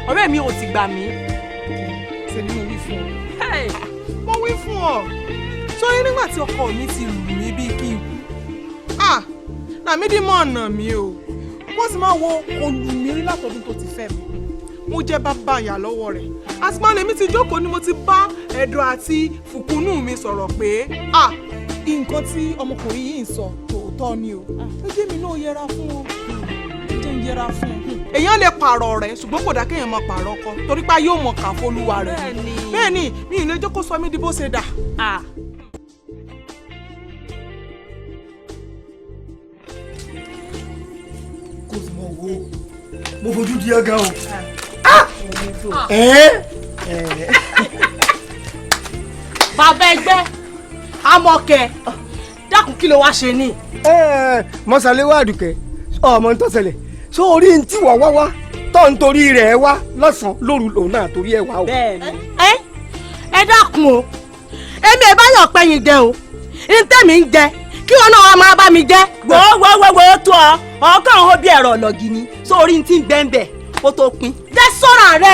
ọ̀rẹ́ mi ò ti gbà mí. ṣe ni mo wí fún ọ. mo wí fún ọ sórí nígbà tí ọkọ mi ti lù mí bíi kí n kú Lámídì mọ̀ ọ̀nà mi o mo sì máa wo olùmírí látọdún tó ti fẹ́ mi mo jẹ́ bàbá ìyá lọ́wọ́ rẹ̀ àtìmọ́ lèmi ti jókòó ni mo ti bá ẹ̀dọ̀ àti fùkúnù mi sọ̀rọ̀ pé nǹkan tí ọmọkùnrin yìí ń sọ tòótọ́ ni o ẹ jẹ́ mi náà yẹra fún o ẹ jẹ́ ń yẹra fún o. èèyàn lè pààrọ̀ rẹ̀ ṣùgbọ́n kò dá kéèyàn máa pààrọ̀ ọkọ torí pé yóò mọ̀ kà fólúwa rẹ̀ bẹ́ẹ̀ ni mi ì lè jókòó sọ mí di bó ṣe dà. kò sì mọ̀ wo mo fojú di ọ̀gá o. bàbá ẹgbẹ́ Amọ̀kẹ́ dákun kí ló wá ṣe ní. mọ́sálẹ́wà àdùkẹ́ ọmọ ń tọ́sẹ̀lẹ̀ sọ orí ń tí wọ́n wá wá tó ń torí rẹ̀ wá lọ́sàn-án lóru lòun náà torí ẹ̀ wá o. ẹ dákun o èmi ẹ bá yàn pẹ́yìn jẹ o ní tẹ́mi ń jẹ kí wọn náà wá máa bá mi jẹ. wọ́wọ́wọ́wọ́ tó ọ ọkàn ó bí ẹ̀rọ ọ̀lọ́gì ni sórí ti ń bẹ́ẹ̀ kó tó pin. jẹ́ sọ́ra rẹ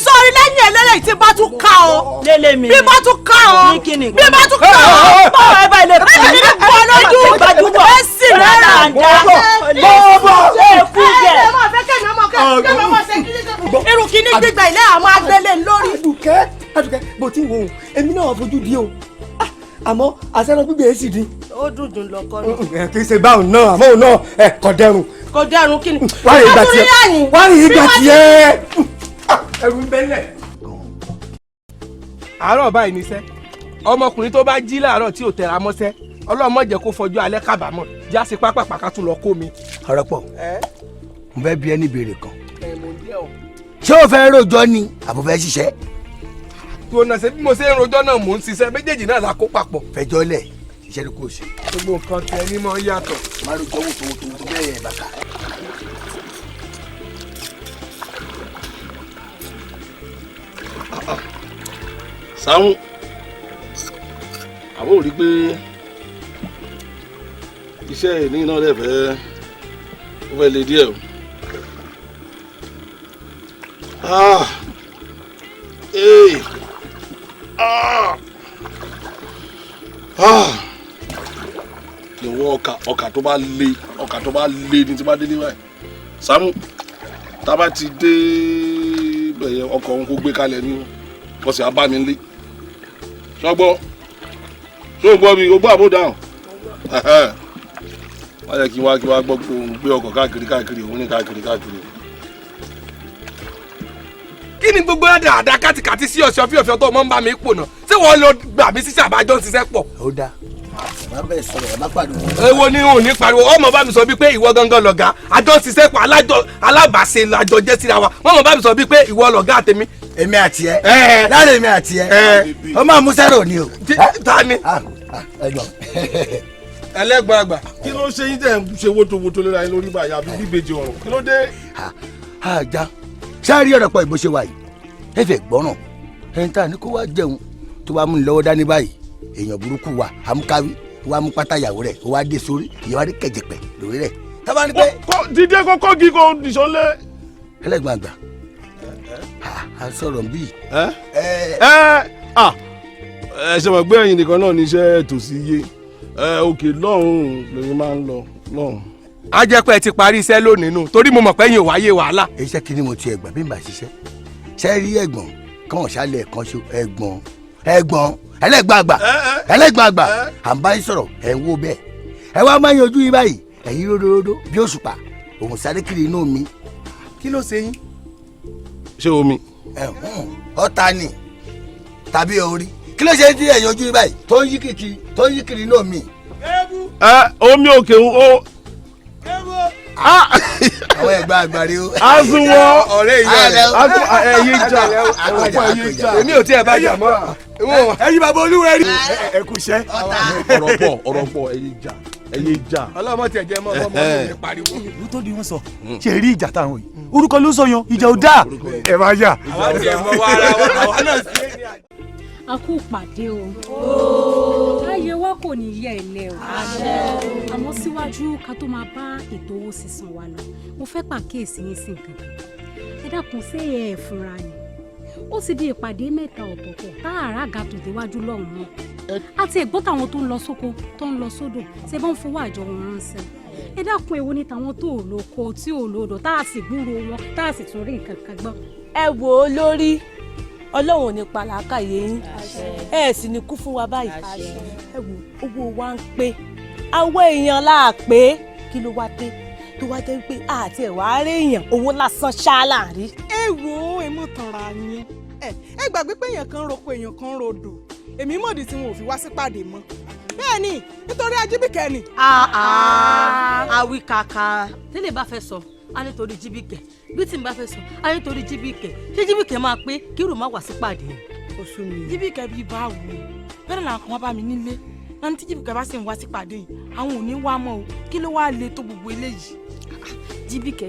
sọ́rí lẹ́yìn ẹlẹ́lẹ́yìí tí bá tún ká ọ. lélẹ̀ mi bí bá tún ká ọ bí bá tún ká ọ. bọ́ ẹ bá ilé bí bá tún ká ọ lójú gbajúmọ̀ ẹ sì rẹ́ra àjà bọ́ọ̀bọ̀ ṣe é kú jẹ. ẹ máa fẹ́ kẹ́mi ọmọ kẹ́mi ọmọ ṣe kí ní irun kí ní gbígbà ilé àwọn agbélé lórí. Àdùkẹ́ bó ti wò ó èmi náà fojú di o àmọ́ àṣẹ́rọ gbígbé èsì dín. ó dùn jù lọ kọ́ ni. kì í ṣe báwọn náà àmọ́ òun náà kò dẹrùn. kò dẹrùn kí ni. wá rí ìgbà tiẹ̀ wá rí ìgbà tiẹ̀ ẹrù ń bẹ́lẹ̀. àárọ̀ báyìí níṣẹ́ ọmọkùnrin tó bá jí láàárọ̀ tí ò tẹra mọ́ṣẹ́ ọlọ́mọ jẹ́ kó fọjú alẹ́ kábàámọ̀ já sí pápá pàkà tún lọ kó mi. ọ̀rọ̀ pọ̀ mo fẹ́ bi ẹ́ ní ìbéèrè kan ṣé o fẹ́ rojọ́ ni àbò fẹ́ ṣiṣẹ́. tó na ṣe bí mo ṣe ń rojọ́ náà mò ń ṣiṣẹ́ méjèèjì náà la kó papọ̀. fẹjọ́ lẹ̀ iṣẹ́ ni kò ṣe. gbogbo nǹkan tẹ ní mọ́ yàtọ̀. má rojọ́ wò tó bẹ́ẹ̀ yẹn bàtà. sáwọn àwọn ò rí pé iṣẹ́ ìní náà lè fẹ́ ó fẹ́ le díẹ̀ o. ìwọ ọkà tó bá le ní tí bá délé báyìí Sàámú tá a bá ti dé bẹ̀yẹ ọkọ̀ òun kó gbé kalẹ̀ ní ọ̀sẹ̀ abánilé ṣọgbọ́ ṣó gbọ́ mi o gbọ́ àbó dáhùn wọ́n yẹ kí wá gbọ́ pé òun gbé ọkọ̀ káàkiri òun ní káàkiri. kí kí ni gbogbo àdá kàtìkàtì sí ọ̀sẹ̀ ọ̀fíọ̀fíọ̀ tó mọ́ ń bá mi pò náà ṣé wọ́n lọ gbà mí sísè àbájọ́ ń ṣiṣẹ́ pọ̀. ó dáa má bẹ́ẹ̀ sọ̀rọ̀ ẹ̀ má pariwo. èwo ni òun ní pariwo ọmọ bá mi sọ bíi pé ìwọ gangan lọ̀gá àjọ ń ṣiṣẹ́ pọ̀ alábàáṣe làjọ jẹ́ síra wa wọ́n mọ̀ bá mi sọ bíi pé ìwọ lọ̀gá àtẹ̀mí. èmi àti ẹ láàrin èmi àti ẹ ó máa mú sẹ́rò ni o. ta ni. ẹlẹ́gbọ̀n àgbà kí ló ṣe yín tẹ̀ ń ṣe wótòwótò lórí ayé lórí báyà bí bíbejì ọ̀run kí ló dé. àjà sáré ọ̀rọ̀ pọ̀ ìbò ṣe wà yìí ẹ fẹ́ gbọ́ràn ẹni tá a ní kó wá jẹun tó wá mú un lọ́wọ́ dání báyìí èèyàn burúkú wa amúkáwí wá mú pátá ìyàwó rẹ̀ ó wá dé sórí ìyàwó rẹ̀ kẹ̀jẹ̀pẹ̀ lórí rẹ̀ tábà ní pé. dídé kọ́kọ́ gí kò nìṣọ́lé. ẹlẹ́gbọ̀n àgbà a sọ̀rọ̀ bí. ẹ ṣe mọ̀ pé ẹ̀yin nìkan náà níṣẹ́ tòsí yé òkè lọ́hùn-ún lèyìn máa ń lọ lọ́hùn. a jẹ́ pé ẹ ti parí iṣẹ́ lónìí nù torí mo mọ̀ pé yín ò wáyé wàhálà. iṣẹ́ kí ni mo ti ẹ̀gbọ́n bí n bá ṣiṣẹ́ ṣe rí ẹ̀gbọ́n kàn ṣálẹ̀ kan ṣo ẹ̀gbọ́n ẹlẹ́gbọ̀n àgbà à ń bá yín sọ̀rọ̀ ẹ̀ ń wo bẹ́ẹ̀ ẹ wá máa yanjú yín báyìí ẹ̀yin ródòdó bí òṣùpá òun sáré kiri inú mi. kí ló ṣe yín. ṣé omi. ọ̀tá ni tàbí orí kí ló ṣe ń dín ẹ̀yin ojú yín báyìí tó ń yí kiri inú mi. omi òkè o. àwọn ẹ̀gbọ́n àgbàre o. asunwọ ọ̀rẹ́ ìyá rẹ ẹyin jà èmi ò tí ẹ bá jà mọ́. ẹyin bàbá olúwẹ̀rí. ẹ kú iṣẹ́. ọ̀rọ̀ pọ̀ ẹyin jà. ọlọ́mọ tiẹ̀ jẹ́ mọ́ ọmọ mi pariwo. ìlú tó di wọn sọ ṣe rí ìjà táwọn yìí orúkọ ló sọ yan ìjà ò dáa ẹ máa yà. àwa tiẹ̀ mọ wa ara wa àwa náà sí ní àjẹ. a kú pàdé o láyé wa kò ní yẹ ẹlẹ o àmọ́ síwájú ká tó máa bá ètò owó sísan wa lọ mo fẹ́ pàkíyèsí yín sí nǹkan kan ẹ dákun ṣé ẹ fúnra ni ó sì di ìpàdé mẹ́ta ọ̀tọ̀ọ̀tọ̀ tá àrà ga tó déwájú lọ́hùn mọ́ àti ẹ̀gbọ́n táwọn tó ń lọ sóko tó ń lọ sódò ṣe bá ń fowó àjọ wọn ránṣẹ́ ẹ dákun èwo ni tàwọn tó ò lóko tí ò lódò tá a sì gbúrò wọn tá a sì tún rí nǹkan kan gbọ́. ẹ wò ó lórí ọlọ́run ò ní pa làákàyè yín ẹ sì ní kú fún wa báyìí ẹ wò owó wa ń pé àwọn èèyàn là á pé kí ló wá dé tó wá jẹ́ pé àti ẹ̀wà àárẹ̀ èèyàn owó lásán ṣáá láàrin. ẹ wo èmo tanra yín ẹ gbàgbé pé èèyàn kan roko èèyàn kan rodò èmi mọ̀dí tí wọn ò fi wá sípàdé mọ́ bẹ́ẹ̀ ni nítorí ajíbìkẹ́ ni. àwí kàkà tẹ́lẹ̀ bá fẹ́ sọ a nítorí jíbìkẹ́ bí tí n bá fẹ́ sọ a nítorí jíbìkẹ́ ṣé jíbìkẹ́ máa pé kí rò má wá sípàdé. oṣù mi. jíbìkẹ́ bíi báwo bẹ́ẹ̀ làwọn kan wá bá mi nílé náà tí jíbìkẹ́ bá sì ń wá sípàdé yìí àwọn ò ní wá mọ́ o kí ló wáá le tó gbogbo eléyìí. jíbìkẹ́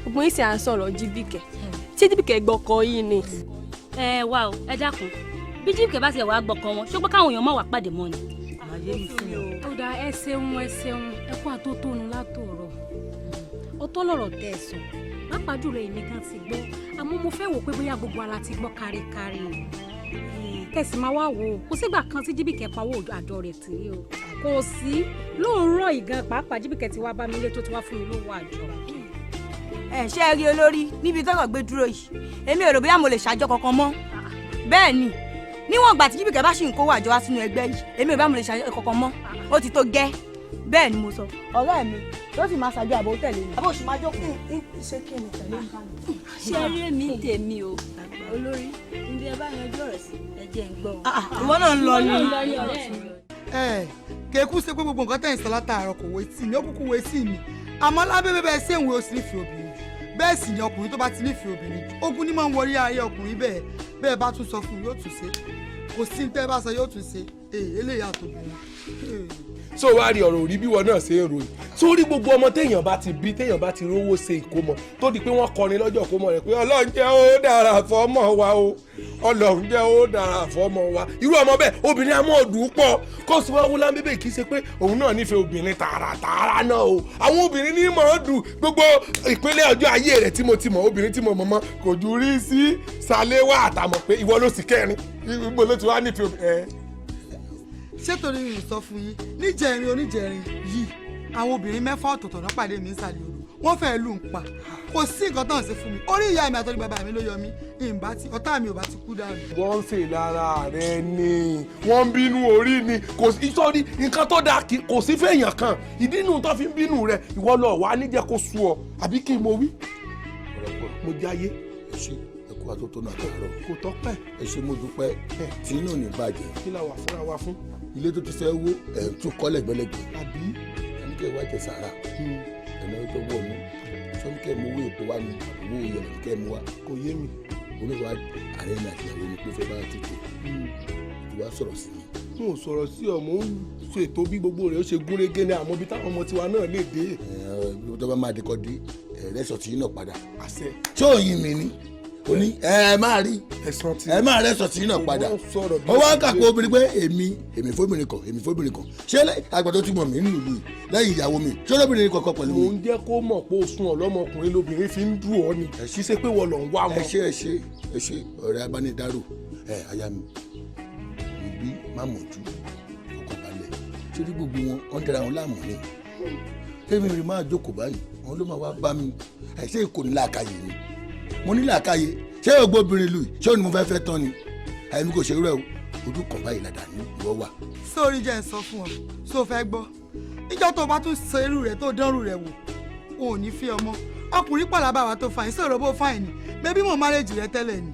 gbogbo yìí sì à ń sọ̀rọ̀ jíbìkẹ́ ṣé jíbìkẹ́ gbọ́kọ yìí ni. ẹ wá o ẹ dákun bí jíbìkẹ́ bá ti wà gbọ́kọ wọn ṣó pé káwọn èèyàn má wà pàdé mọ́ ni. ó dá ẹ ṣeun ẹ kú àtótónu látòrọ ọ̀tọ̀ lọ̀rọ̀ tẹ́ ẹ sọ pàápàá jùlọ èmi gan ti gbọ́ àmọ́ mo fẹ́ wò pé bóyá gbogbo ara ti gbọ́ káríkárí kẹsì máa wá wò ó kò sígbà kan tí jíbìkẹ́ pawó àjọ rẹ̀ tì í o kò sí lóòrọ̀ ìgan pàápàá jíbìkẹ́ ti wá bá mi lé tó ti wá fún mi lówó àjọ. ẹ ṣe é rí olórí níbi tọ́kọ̀ gbé dúró yìí èmi ò rò bóyá mo lè ṣàjọ kankan mọ́ bẹ́ẹ̀ ni níwọ̀n ìgbà tí jíbìkẹ́ bá ṣì ń kówó àjọ wá sínú ẹgbẹ́ yìí èmi ò bá mo lè ṣàjọ kankan mọ́ ó ti tó gẹ́ bẹ́ẹ̀ ni mo sọ ọ̀rẹ́ mi tó sì máa ṣàjọ àbò tẹ̀lé mi. àbò òṣì máa jókòó ṣé kí ni tẹ̀lé mi. ṣé eré mi tèmi o olórí níbi ẹ bá yanjú ọ̀rọ̀ sí ẹ jẹ́ ń gbọ́. ìwọ náà ń lọ ní. kéékù ṣe pé gbogbo nǹkan tẹ̀ ń sọ látàárọ̀ kò wé sí mi ó kúkú wé sí mi àmọ́ lábẹ́ bẹ́ẹ̀ ṣé ìwé oṣù nífẹ̀ẹ́ obìnrin bẹ́ẹ̀ sì ni ọkùnrin tó bá ti nífẹ̀ẹ́ obìnrin ogun ní máa ń wọrí ayé ọkùnrin bẹ́ẹ̀ bá tún sọ fún un yóò tún ṣe kò sí ní tẹ́ bá sọ yóò tún ṣe eléyà tóbìnrin. so wá rí ọ̀rọ̀ òrí bí wọn náà ṣe ń ròyìn sórí gbogbo ọmọ téèyàn bá ti bí téèyàn bá ti rówó ṣe ìkómọ tó di pé wọ́n kọrin lọ́jọ́ ìkómọ rẹ̀ pé ọlọ́run jẹ́ ó dára fọ́mọ wa o ọlọ́run jẹ́ ó dára fọ́mọ wa irú ọmọ bẹ́ẹ̀ obìnrin àmọ́ ọdún pọ̀ kó sì wá wúlá bíbẹ̀ kì í ṣe pé òun náà nífẹ̀ẹ́ obìnrin tààràtààrà náà o àwọn obìnrin ní mọ̀ ọ́ dùn gbogbo ìpínlẹ̀ ọjọ́ ayé rẹ̀ tí mo ti mọ̀ obìnrin tí mo mọ̀ mọ́ kò ju rí sí Sàléwà àtàmọ̀ pé ìwọ ló sì kẹrin gbogbo ló ti wá nífẹ̀ẹ́ obìnrin ṣé torí mi sọ fún yín oníjẹrin yìí àwọn obìnrin mẹ́fà ọ̀tọ̀ọ̀tọ̀ náà pàdé mi nísàlẹ̀ odò wọ́n fẹ́ẹ́ lù ń pa kò sí nǹkan tán ṣe fún mi orí ìyá mi àtọ́jú bàbá mi ló yọ mí ọ̀tá mi ò bá ti kú dànù. wọ́n ń ṣe lára rẹ ni wọ́n ń bínú orí ni kò sí sọ́ọ́rí nǹkan tó dáa kò sí fẹ́yàn kan ìdí inú tó fi ń bínú rẹ ìwọ lọ wà á níjẹ́ kó sú ọ àbí kí n mo wí mo jáyé kó wa tó tó náà tààrọ̀. kò tọ́pẹ́. ẹ ṣe mo dúpẹ́ tí inú ò ní bàjẹ́. kí la wà fúnra wa fún. ilé tó ti fẹ́ wó ẹ̀ ń tún kọ́ lẹ́gbẹ̀lẹ́gbẹ̀. àbí. ẹni kẹ́ ẹ wá jẹ sàrà. ẹ̀nà tó wọ̀ mú. sọ́ni kẹ́ ẹ mú owó èpo wá ní àbúrò yẹn kẹ́ ẹ mú wa. kò yé mi. olóòwò ààrẹ ní àtìyàwó mi pé fẹ́ bá ti tò. ìwà sọ̀rọ̀ sí mi. n ò sọ̀rọ̀ sí ọmọ ń ṣètò bí gbogbo rẹ̀ ó ṣe gúnrégé ní àmọ́ bí táwọn ọmọ tiwa náà lè dé. bí tó bá máa dikọ́ dé ẹ̀rẹ́sọ̀ tí yín náà padà. àṣẹ. ṣé òyìn mi ni o ní ẹ máa rí ẹ máa rẹ́sọ̀ tí yín náà padà. ó wá kàkó obìnrin pé èmi fóbìnrin kan ṣé àgbàdo tí mo mí nínú ìlú lẹ́yìn ìyàwó mi ṣé olóbìnrin kọ̀ọ̀kan pẹ̀lú mi. mò ń jẹ́ kó mọ̀ pé o sun ọlọ́mọkùnrin lóbìnrin fi ń dùn ọ́ ni ṣíṣe pé wọ́n lọ ń wá wọn. ẹ ṣe ọ̀rẹ́ abánidárò aya mi ìbí má mọ̀jú ọkọ̀ balẹ̀ ṣé ní gbogbo wọn tẹ̀ra wọn láàmú ni kémi rí máa jókòó báyìí wọn ló máa wá bá mi ṣé kò ní làákàyè ni mo ní làákàyè ṣé ògbó obìnrin lù ṣé òní mo fẹ́ tán ni àyẹ̀mí kò ṣe rẹ̀ o ojú kan báyìí ládàá ní ìwọ wà. sórí jẹ́ ń sọ fún ọ só fẹ́ gbọ́ ìjọ tó bá tún sọ irú rẹ̀ tó dánrù rẹ̀ wò ò ní fi ọmọ ọkùnrin pàlàbà wa tó fàyín sọ̀rọ̀ bó fàyín ni bẹ́bí mo márèjì rẹ tẹ́lẹ̀ ni.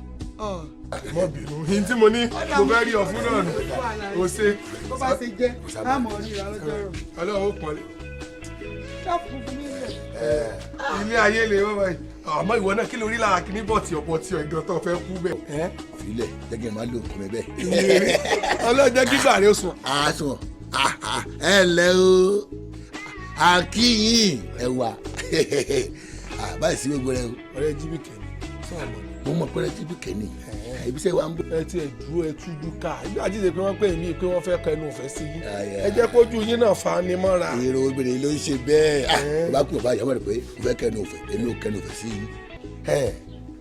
mọ bínú yín tí mo ní mo fẹ́ rí ọ fún náà nù o ṣe. bó bá ṣe jẹ́ láàmú ríra lọ́jọ́ rẹ̀. ọlọ́run ó pọ́nlé. ilé ayé lè wọ́n báyìí àmọ́ ìwọ náà kí ló rí lára kíní bọ̀ tí ọ̀pọ̀ tí ìgan tó fẹ́ kú bẹ́ẹ̀. filẹ̀ jẹ́gẹ̀ máa lò nǹkan bẹ́ẹ̀. ọlọ́run jẹ́ kí gbàrí ó sùn. a sùn ẹ lẹ o akíyìn ẹwà báyìí sí gbogbo rẹ o. ọ̀rẹ́ jíbìkẹ́ sọ̀rọ̀ mo mọ̀ pé ọ̀rẹ́ jíbìkẹ́ ni ibiṣẹ́ wa ń bọ̀. ẹ ti ẹ̀ dúró ẹ tújú ká ibi àjíṣe pé wọ́n pè mí pé wọ́n fẹ́ kẹnu òfẹ́ sí yín ẹ jẹ́ kójú yín náà fa ni mọ́ra. èrò obìnrin ló ń ṣe bẹ́ẹ̀ bá kú ọba ìyàwó rẹ̀ pé mo fẹ́ kẹnu òfẹ́ èmi ò kẹnu òfẹ́ sí yín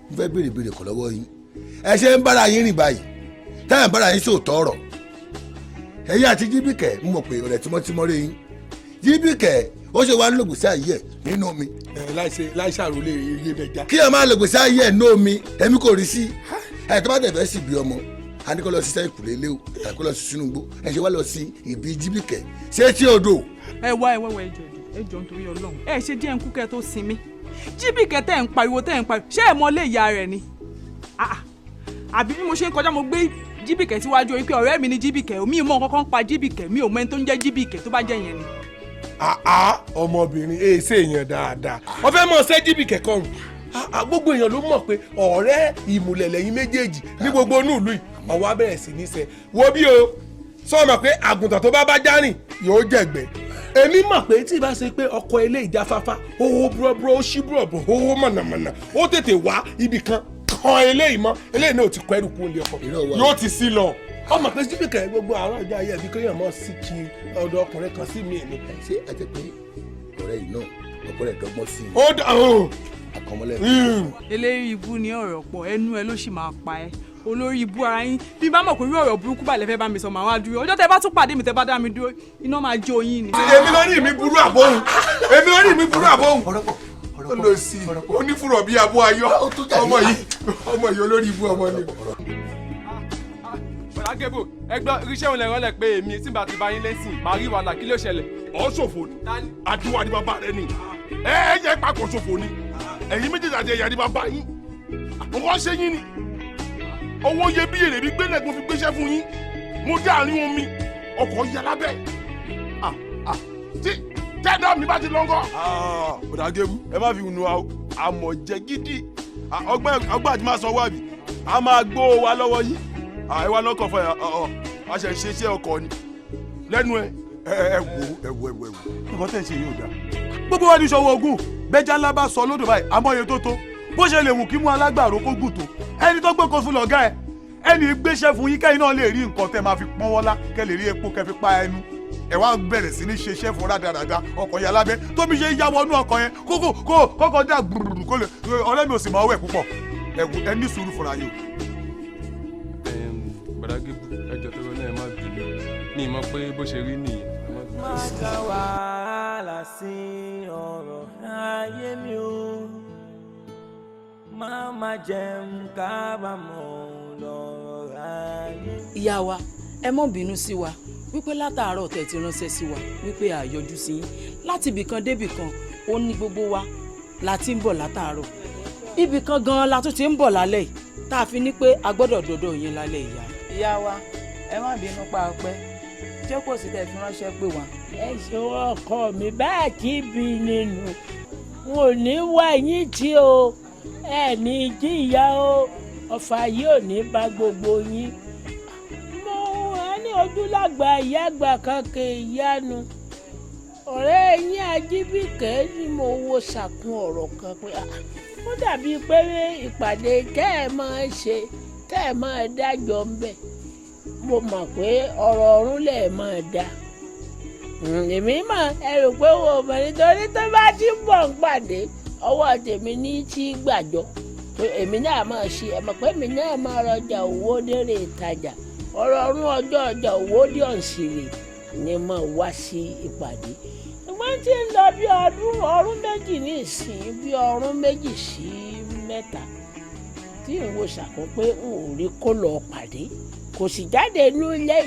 mo fẹ́ béèrè kọ̀ lọ́wọ́ yín ẹ ṣe ń bára yín rìn báyìí táyà ń bára yín sóòótọ́ ọ̀rọ̀ ẹ̀yin àti jíbìkẹ́ mo mọ̀ pé ọ̀rẹ́ tímọ́tímọ́ rẹ̀ yín jíbìkẹ́ ó ṣe wá lògbèsè ayé ẹ̀ nínú mi. láìsí àròlé iye mẹ́ja. kí ẹ máa lògbèsè ayé ẹ̀ nínú mi èmi kò rí sí ẹ tó bá dẹ̀ fẹ́ sì bí ọmọ a ní kó lọ sí sẹ́yìn kùlé léwu tàbí kó lọ sí sínú igbó ẹ ṣe wá lọ sí ìbí jíbìkẹ́ ṣé tí odò. ẹ wá ẹjọ nítorí Ọlọ́run ẹ ṣe díẹ̀ ń kú kẹ́ tó sinmi jíbìkẹ́ tẹ̀ ń pariwo ṣé ẹ mọ lé ìyá rẹ̀ ni àbí bí mo ṣe ń kọjá mo gbé jíbìkẹ́ síwájú orí pé ọ̀rẹ́ mi ni jíbìkẹ́ mi ò mọ nǹkan kan pa jíbìkẹ́ mi ò mọ ẹni tó ń jẹ́ jíbìkẹ́ tó bá jẹ́ yẹn ni. ọmọbìnrin ṣe èèyàn dáadáa wọ́n fẹ́ mọ̀ ṣẹ́ jíbìkẹ́ kọ́run gbogbo èèyàn ló mọ̀ pé ọ̀rẹ́ ìmùlẹ̀ lẹ́yìn méjèèjì ní gbogbo inú ìlú yìí ọwọ́ abẹ́rẹ́ sí ní sẹ́ wo bí o sọ ma pé àgùntàn tó bá járìn yóò jẹ̀gbẹ́ èmi mọ̀ pé tí ìbá ṣe pé ọkọ̀ ilé ìjáfáfá owó búrọ́búrọ́ ó ṣí búrọ̀bù owó mọ̀nàmọ̀nà ó tètè wá ibì kan eléyìí mọ́ eléyìí náà ti kọ́ ẹrù kún ilé ọkọ̀ yóò ti sí lọ ọmọ pé jíbìkẹ́ gbogbo àwọn ìjà ayé ẹbí kéèyàn mọ̀ sí kí ọ̀dọ̀ ọkùnrin kan sí mi ni. ṣé a jẹ pé ọ̀rẹ́ yìí náà ọkọ rẹ̀ dọ́gbọ́n sí i. ó dà ó. àkọmọlẹ. eléyìí ibú ni ọ̀rọ̀ pọ̀ ẹnu ẹ ló sì máa pa ẹ́ olórí ibú ara yín bí bá mọ̀ pé irú ọ̀rọ̀ burúkú balẹ̀ fẹ́ bá mi sọ màá wá dúró ọjọ́ tẹ bá tún pàdé mi tẹ bá dá mi dúró iná máa jó yín ni. èmi lórí mi burú àbóhùn lọ sí onífúrọ̀ bíi abó ayọ́ ọmọ yìí olórí ibú ọmọ ni. Agebo ẹgbẹ́ iṣẹ́ òun lè rọ́lẹ̀ pé èmi tí bá ti bá yín lẹ́sìn máa rí wàhálà kí ló ṣẹlẹ̀. ọ̀ ṣòfò ni àdúrà ni bàbá rẹ ni ẹ yẹ papọ̀ ṣòfò ni ẹ̀yin méjèèjì àti ẹ̀yà ni bàbá yín wọ́n ṣe yín ni owó iyebíye lè rí gbẹ́lẹ̀ tó fi gbéṣẹ́ fún yín mo dé àárín omi ọkọ̀ yà lábẹ́ tí tẹ́ẹ̀dá mi bá ti lọ́ngọ́. bọ̀dà Agebo ẹ má fi hùn wa àmọ̀ jẹ́ gidi ọgbọ́n àti máa sọ wá bí a máa gbó wa lọ́wọ́ yín ẹ wá lọ́kọ̀ fún ẹ a ṣe ṣe iṣẹ́ ọkọ̀ ni lẹ́nu ẹ wò nǹkan tẹ̀ ṣe yóò dáa. gbogbo wa ní ìṣòwò ogun bẹ́jà ńlá bá sọ lódò báyìí àmọ́ye tó tó bó ṣe lè wù kí mú alágbàro kó gùn tó ẹni tó gbé kó fún lọ́gá ẹ ẹni gbéṣẹ́ fún yín kẹ́yìn náà lè rí nǹkan tẹ́ máa fi pọ́n wọ́lá kẹ́ lè rí epo kẹ́ fi pa ẹnu ẹ wá bẹ̀rẹ̀ sí ní ṣe iṣẹ́ fún rádaràda ọkọ̀ yà lábẹ́ tóbi ṣe yá wọnú ọkọ̀ yẹn kókó dá gbùrùrù kó lè ọ̀rẹ́ mi ò sì máa wẹ̀ púpọ̀ ẹ ní sùúrù fúnra yìí. bọ̀dà Agebo ẹjọ́ tó rọ náà ẹ má bínú ní ìmọ̀ pé bó ṣe rí nìyẹn. má ká wàhálà sí ọ̀rọ̀ ayé mi o má jẹun kábàámọ̀ lọ́rọ̀ ayé. ìyá wa ẹ mọ́ bínú sí wa wípé látàárọ̀ tẹ́ ti ránṣẹ́ sí wa wípé àyọjú sí yín láti ibìkan débìkan ó ní gbogbo wa la ti ń bọ̀ látàárọ̀ ibìkan gan-an la tún ti ń bọ̀ lálẹ́ yìí tá a fi ní pé a gbọ́dọ̀ dọ̀dọ̀ yín lálẹ́ ìyá. ìyá wa ẹ má bínú pa ọpẹ́ ṣé kò sí tẹ́ fi ránṣẹ́ pé wá. ẹ ṣe wọn ọkọ mi báà kí bí nínú n ò ní wá yín tí o ẹ ní jíyà o ọ̀fà yìí ò ní bá gbogbo yín. mo ní ojúlágbà ìyá àgbà kankan ìyanu ọ̀rẹ́ yín Ajíbíkẹ́ ni mo wo ṣàkún ọ̀rọ̀ kan pé ó dàbí pé ìpàdé tẹ́ ẹ máa ń ṣe tẹ́ ẹ máa dájọ́ ń bẹ̀ mo mọ̀ pé ọ̀rọ̀ ọ̀run lẹ̀ máa dá èmi mọ̀ ẹ rò pé wo mọ̀ nítorí tó bá ti ń bọ̀ ń pàdé ọwọ́ tèmi ní tí gbàjọ́ èmi náà máa ṣe ẹ mọ̀ pé èmi náà máa rọjà owó dérè ìtajà ọ̀rọ̀ ọ̀run ọjà owó dé ọ̀sìrè ni mo wá sí ìpàdé wọ́n ti ń lọ bí ọdún méjì ní ìsìn bí ọdún méjì sí mẹ́ta tí n wo ṣàkóso pé n ò rí kó lọ pàdé kò sì jáde inú ilé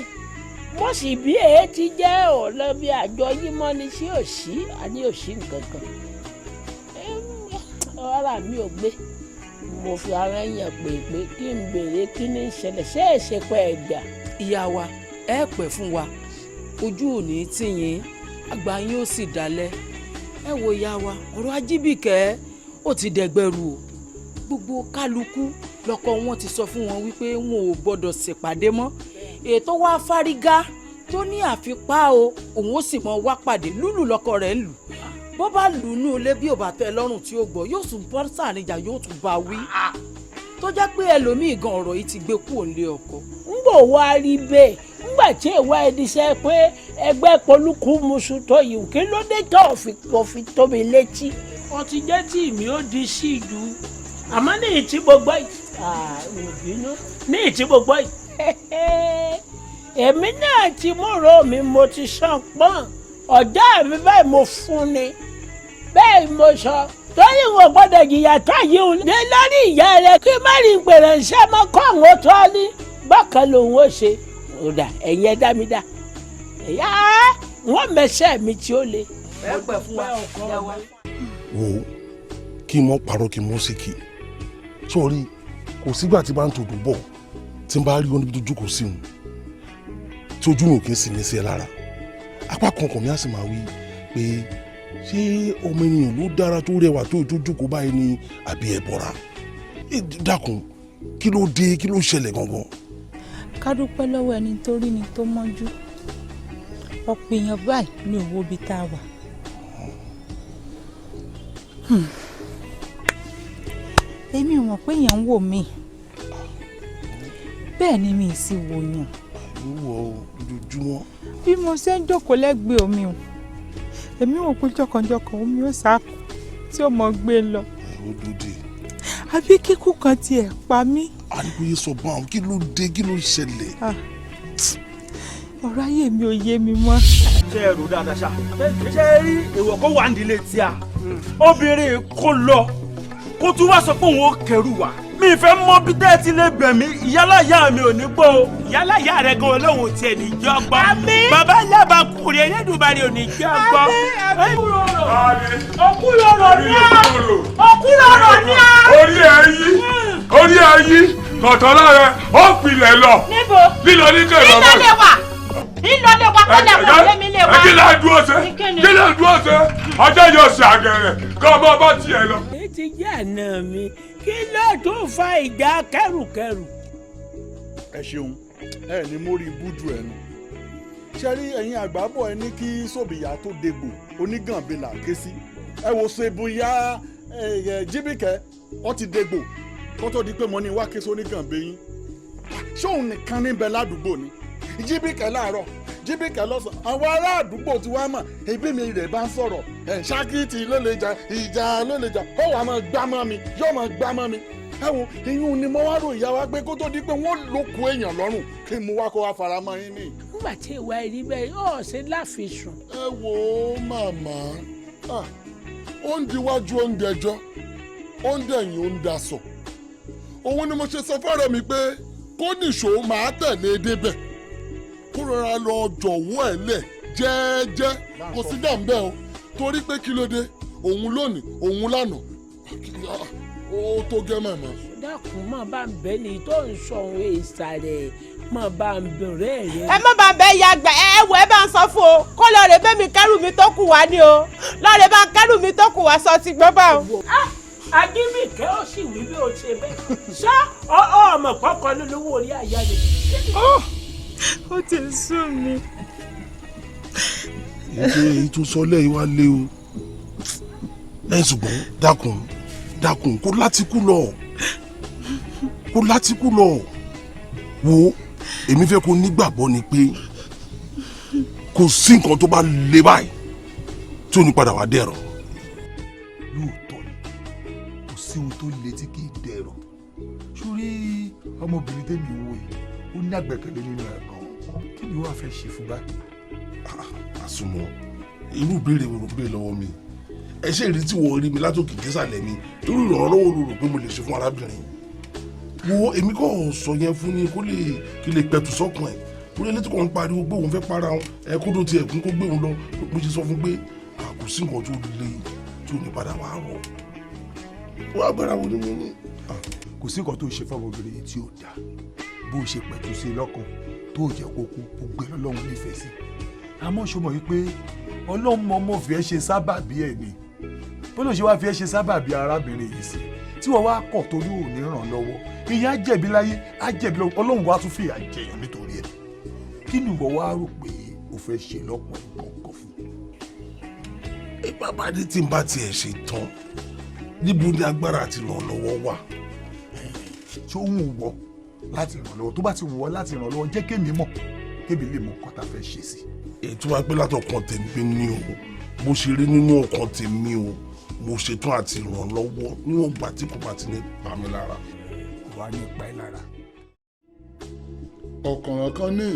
mo sì bí èé ti jẹ́ ọ̀lọ́ bí àjọ yìí mọ́ ni sí òsì àní òsì nǹkan kan ara mi ò gbé mo fi ara yàn pé kí n béèrè kí ni ìṣẹ̀lẹ̀ ṣé èsè pẹ́ ẹ̀ jà. ìyá wa ẹ pẹ́ fún wa ojú ò ní tì yín àgbà yín ó sì dalẹ̀ ẹ wo ìyá wa ọ̀rọ̀ Ajíbíkẹ́ ó ti dẹgbẹ̀rú o gbogbo kálukú lọ́kọ wọn ti sọ fún wọn wípé wọn ò gbọ́dọ̀ ṣèpàdé mọ́ ètò wa fárígá tó ní àfipá o òun ó sì mọ wá pàdé lúlù lọ́kọ rẹ̀ ń lù bó bá lù ú ní ilé bí ò bá tẹ́ lọ́rùn tí ó gbọ́ yóò tún bọ́ sàníjà yóò tún bá wí tó jẹ́ pé ẹlòmíì gan ọ̀rọ̀ yìí ti gbé kúrò nílé ọkọ. ń bò wá rí bẹ́ẹ̀ ńgbà tí ìwà ẹni ṣe pé ẹgbẹ́ polúkú musu tó yìí kí ló dé tó fi tó mi létí. wọ́n ti jẹ́ tí mi ò di sí ìlú àmọ́ ní ìtí gbogbo yìí ní ìtí gbogbo yìí èmi náà ti múrò mi mo ti sàn pọ́n ọ̀já mi báyìí mo fún ni bẹ́ẹ̀ mo sọ torí wọn gbọ́dọ̀ jìyà tó yìí ní lórí ìyá rẹ kí má rí gbèrè iṣẹ́ mọ́ kọ́ àwọn tó ní bákan lòun ó ṣe ọ̀dà ẹ̀yin ẹ dá mi dá ẹ̀yà wọ́n mẹsẹ̀ mi tí ó le. ẹ pẹ́ fún wa ìyá wa. wo kí n mọ parọ́ kí n mọ ṣèkì sórí kò sígbà tí bá ń tòdò bọ̀ tí n bá rí wọn níbi tó jókòó sí wọn tí ojú mi ò kí ń sinmi sí ẹ lára apá kan kàn mí á sì máa wí pé ṣé ọmọ ènìyàn ló dára tó rẹwà tó jókòó báyìí ni àbí ẹ bọ́ra dákun kí ló dé kí ló ṣẹlẹ̀ gangan. ká dúpẹ́ lọ́wọ́ ẹni tó rí ni tó mọ́jú ọ̀pọ̀ èèyàn báyìí ní òwò ibi tá a wà. èmi ò mọ̀ pé èèyàn ń wò mí bẹ́ẹ̀ ni mi ì sì wò yàn. àìwọ̀ ojoojúmọ́. bí mo ṣe ń jókòó lẹ́gbẹ̀ẹ́ omi o èmi ò pé jọkànjọkàn omi ó sáàkù tí ó mọ gbé lọ. ó dòde. àbí kíkú kan tiẹ̀ pa mí. àdìgbòye sọ bá àwọn kí ló dé kí ló ṣẹlẹ̀. ọ̀rọ̀ ayé mi ò yé mi mọ́. ṣé ẹ rò dáadáa ṣá ṣé ẹ rí èèwọ̀ kó wà nílé tí a obìnrin kò lọ kó tún wá sọ pé òun ó kẹrù wá mi fẹ́ mọ̀ bí tẹ́ ẹ ti lè bẹ̀ mí ìyálàyà mi ò ní gbọ́ o. ìyálàyà rẹ gan olóhùn tiẹ̀ ní jọ́ gbọ́. bàbá lábàkùnrin Elédùmarè ò ní jọ́ gbọ́. ọkùnrọ̀rọ̀ ní a. orí ẹ yí tọ̀tọ̀lá rẹ ó pilẹ̀ lọ. níbo lílọ ní kẹ̀kẹ́ bá lílọ lè wà kọ́lẹ̀ wà lẹ́mi lè wà. kí lè dúró ṣe ọjọ́ yóò ṣe àgẹ̀rẹ̀ kọ́ ọmọ bá tiẹ̀ lọ. èyí ti jẹ́ àná mi kí ló tún fa ìjà kẹrùkẹrù. ẹ ṣeun ẹ ní mo rí búdú ẹ nu ṣe rí ẹ̀yin àgbàbọ̀ ẹ ní kí sóbìyà tó dégbò onígànbélà ké sí ẹ wò ṣèbùyà Jíbìkẹ́ ọ ti dégbò kó tó di pé mo ní wá ké sí onígànbé yín ṣóun nìkan níbẹ̀ ládùúgbò ni Jíbìkẹ́ láàárọ̀ Jíbìkẹ́ lọ́sàn àwọn ará àdúgbò tí wàá mọ̀ ẹbí mi rẹ̀ bá ń sọ̀rọ̀ ṣákìtì ló lè jà ìjà ló lè jà ó wàá máa gbámọ́ mi yóò máa gbámọ́ mi ẹ wo ìyún ni mo wá rò ìyá wa pé kó tó di pé wọ́n ló kó èèyàn lọ́rùn kí n mú wá kó wá fara mọ́ yín ní. nígbà tí ìwà ẹ̀rí bẹ́ẹ̀ yóò ṣe láfisùn. ẹ wo màmá ó ń diwájú ó ń dẹjọ́ ó ń dẹ̀yìn ó ń daṣọ òun ni mo ṣe sọ fọ́rọ̀ mi pé kó nìṣó máa tẹ̀lé débẹ̀ kó rọra lọ jọ̀wọ́ ẹ̀ lẹ̀ jẹ́ẹ́jẹ́ kò sí dàmbẹ́ o torí pé kí ló dé òun lónìí òun lánàá ó tó gẹ́ màmá. dákun má bá ń bẹ ní tó ń sọ òun ìsàlẹ̀ má bá ń bẹ̀rẹ̀ rẹ. ẹ má bá bẹ ya gbà ẹ wọ ẹ bá ń sọ fún o kó lọ rè bẹ́ẹ̀ mi kẹ́rù mi tó kù wá ní o lọ rè bá kẹ́rù mi tó kù wá sọ ti gbọ́ bá o. Adébíkẹ́ ó sì wí bí o ṣe bẹ́ẹ̀ ṣá ọmọ pọ́kọ lólówó orí àyà rẹ̀. ó ti sún mi. èyí tó sọ lẹ́yìn wá lé o lẹ́yìn ṣùgbọ́n dákun kó látìkú lọ wo èmi fẹ́ kó nígbàgbọ́ ni pé kò sí nǹkan tó bá le báyìí tí ò ní padà wá dẹ̀rọ̀. lóòótọ́ ni kò sí ohun tó le tí kì í dẹ̀rọ̀ sórí ọmọbìnrin tẹ́mi wò yìí ó ní àgbẹ̀kẹ̀lé nínú ẹ̀ gan kí ni wàá fẹ́ ṣe fún báyìí. àsùnmọ̀ irú ìbéèrè wo ló gbé lọ́wọ́ mi ẹ ṣe ìrí tí wọ́n rí mi látòkè désàlẹ̀ mi irú ìrànlọ́wọ́ ló rò pé mo lè ṣe fún arábìnrin wo èmi kò sọ yẹn fún ni kí lè pẹ̀tù sọ́kàn ẹ̀ kó lè létí kò ń pariwo pé òun fẹ́ para wọn ẹ kó tó tiẹ̀ kún kó gbé òun lọ mo ṣe sọ fún pé kò sí nǹkan tó le tí ò ní padà wá rọ wọ́n agbára wo ni mo ní. kò sí nǹkan tó ṣe fọmọbìnrin yìí tí ò dáa bó o ṣe pẹ̀tù sí lọ́kàn tó jẹ́ kókó ó gbé lọ́lọ́run nífẹ̀ẹ́ sí àmọ́ ṣo mọ̀ wípé ọlọ́run mọ̀ọ́mọ̀ fi ẹ́ ṣe sábàbí ẹ̀ ni bó ló ṣe wá fi ẹ́ ṣe sábàbí arábìnrin yìí sí tí wọ́n wá kọ̀ torí ò ní ràn lọ́wọ́ ìyá jẹ̀bi láyé á jẹ̀bi lọ́wọ́ ọlọ́run wá tún fìyà jẹyàn nítorí ẹ̀ kí ni ìwọ wá rò pé o fẹ́ ṣe lọ́pọ̀ nǹkan fún. bàbá ní tí n bá tiẹ̀ ṣe tán níbo ni agbára àti ìrànlọ́wọ́ wà. ṣé ó wù wọ́ láti ràn lọ́wọ́ tó bá ti wù wọ́ láti ràn lọ́wọ́ jẹ́ kémi mọ̀ kébi lè mọ̀ nǹkan tá a fẹ́ ṣe sí. ètò wa pé látọkàn tèmi ní o bó ṣe rí nínú ọkàn tèmi o mo ṣetán àti ìrànlọ́wọ́ níwọ̀n gbà tí kò bá ti ní pa mí lára. wà á ní pa ẹ́ lára. ọ̀kànràn kan ní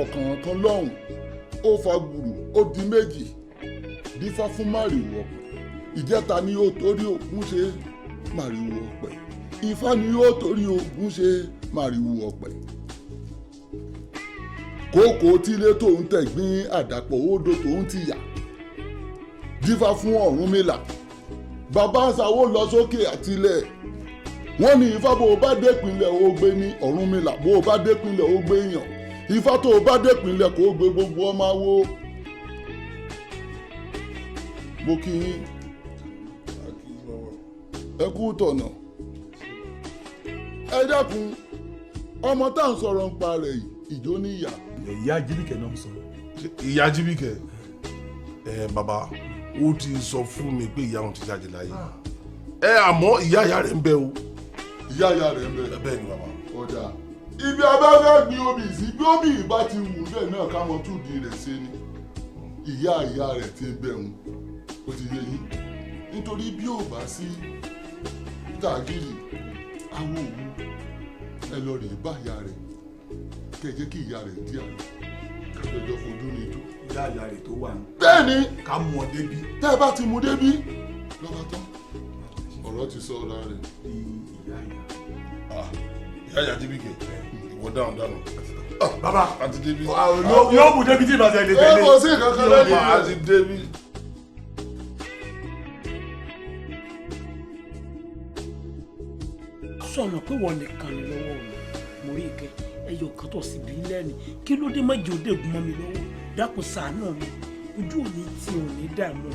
ọ̀kànràn kan lọ́hùn ó fa gbùrù ó di méjì dífá fún màrìwò ọ̀pẹ ìjẹta ni ó torí ògún ṣe màrìwò ọ̀pẹ ifá ni ó torí ògún ṣe màrìwò ọ̀pẹ kókó tílé tóun tẹ̀gbín àdàpọ̀ odò tóun ti yà dífá fún Ọ̀rúnmìlà bàbá àṣàwò lọ sókè àtilẹ̀ wọ́n ní ifá bó o bá dépinlẹ̀ o gbé ní Ọ̀rúnmìlà bó o bá dépinlẹ̀ o gbé yàn ifá tó o bá dépinlẹ̀ kó o gbé gbogbo ọmọ awo. mo kí yín ẹ kú tọ̀nà ẹ dákun ọmọ tá à ń sọ̀rọ̀ ń pa rẹ̀ ìjó níyà. ìyá Jíbìkẹ́ náà ń sọ. ìyá Jíbìkẹ́ bàbá ó ti sọ fún mi pé ìyá òun ti jáde láyé àmọ́ ìyá rẹ̀ ń bẹ o. ìyá rẹ̀ ń bẹ. bẹ́ẹ̀ ni bàbá. ọ̀dà ibi abẹ́fẹ́ gbin obì sí bí obì bá ti wù bẹ́ẹ̀ náà káwọn tún di rẹ̀ ṣe ni ìyá rẹ̀ ti bẹ̀rù ó ti yé yín nítorí bí ò bá sí tàgìrì àwọn òwú ẹ lọ rè bá ìyá rẹ̀ kẹjẹ kí ìyá rẹ̀ di àná kájọjọ fojú ní ìjọ. ìyá rẹ̀ tó wà ní. bẹ́ẹ̀ni ká mú ọ débi. tẹ́ ẹ bá ti mú débi lọ́ba tán ọ̀rọ̀ ti sọ ọ́ra rẹ̀. ìyá Jíbìkẹ́ ìwọ dáhùn. bàbá àti débi. yóò mú débi tí ìbáṣẹ lè tẹ̀lé. ẹ kò sí kankan lẹ́yìn rẹ̀. àti débi. sọ̀nà pé wọ́n nìkan ni lọ́wọ́ mi mo rí ìkẹ́ ẹyọ kan tó sì bí lẹ́nu kí ló dé mọ́jì òde ògùn mọ́ mi lọ́wọ́ dákun ṣàánú mi ojú òní tí ò ní dààmú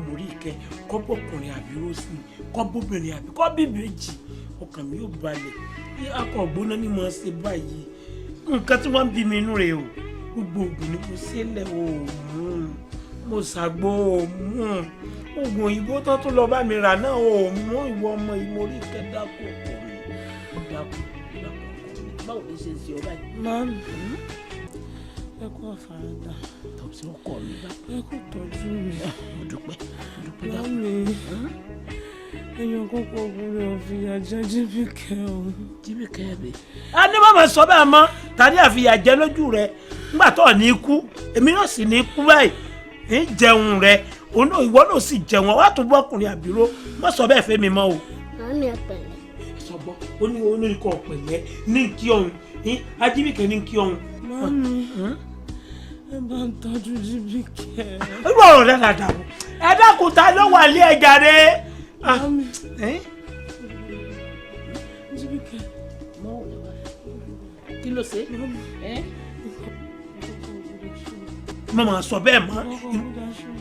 mo rí ìkẹ́ kọ́bọ̀kùnrin àbí rósì kọ́bọ̀bìnrin àbí kọ́bìbèjì ọkàn mi yóò balẹ̀ akọ ògbóná ni mo ṣe báyìí nǹkan tí wọ́n ń bí mi inú rẹ̀ o gbogbo ògùn ni mo ṣe lẹ̀ o mo ṣàgbo oògùn òyìnbó tó tún lọ bá mi rà náà o mú ìwọ ọmọ ìmórí ìkẹ́ dákun ọkọ mi ó dákun báwo ló ṣe ń ṣe ọ báyìí. Màámi, ẹ kú àfaradà. Tọ́sí ọkọ mi bá. Ẹ kú tọ́jú mi. Mo dúpẹ́ dákun. Màámi, èèyàn kókó ọkùnrin ọ̀fìyà jẹ́ Jíbìkẹ́ o. Jíbìkẹ́ mi. A ní bàbá sọ bẹ́ẹ̀ mọ́ tàbí àfìyà jẹ lójú rẹ̀ nígbà tó ní kú èmi náà sì ní kú báyìí ń jẹun rẹ̀ ìwọ náà sì jẹun wá tó bọ́kùnrin àbíró má sọ bẹ́ẹ̀ fẹ́ mi mọ́ o. Màámi ẹ pẹ̀lẹ́. Sọgbọ́n ó ní olórúkọ pẹ̀lẹ́ ní kí ọ̀hún Ajíbìkẹ́ ní kí ọ̀hún. Màámi, ẹ bá ń tọ́jú Jíbìkẹ́. irú ọ̀rọ̀ rẹ̀ dàda o ẹ dákun ta ló wà lé ẹja rẹ̀. kí ló ṣe mọ̀mọ́ sọ bẹ́ẹ̀ mọ́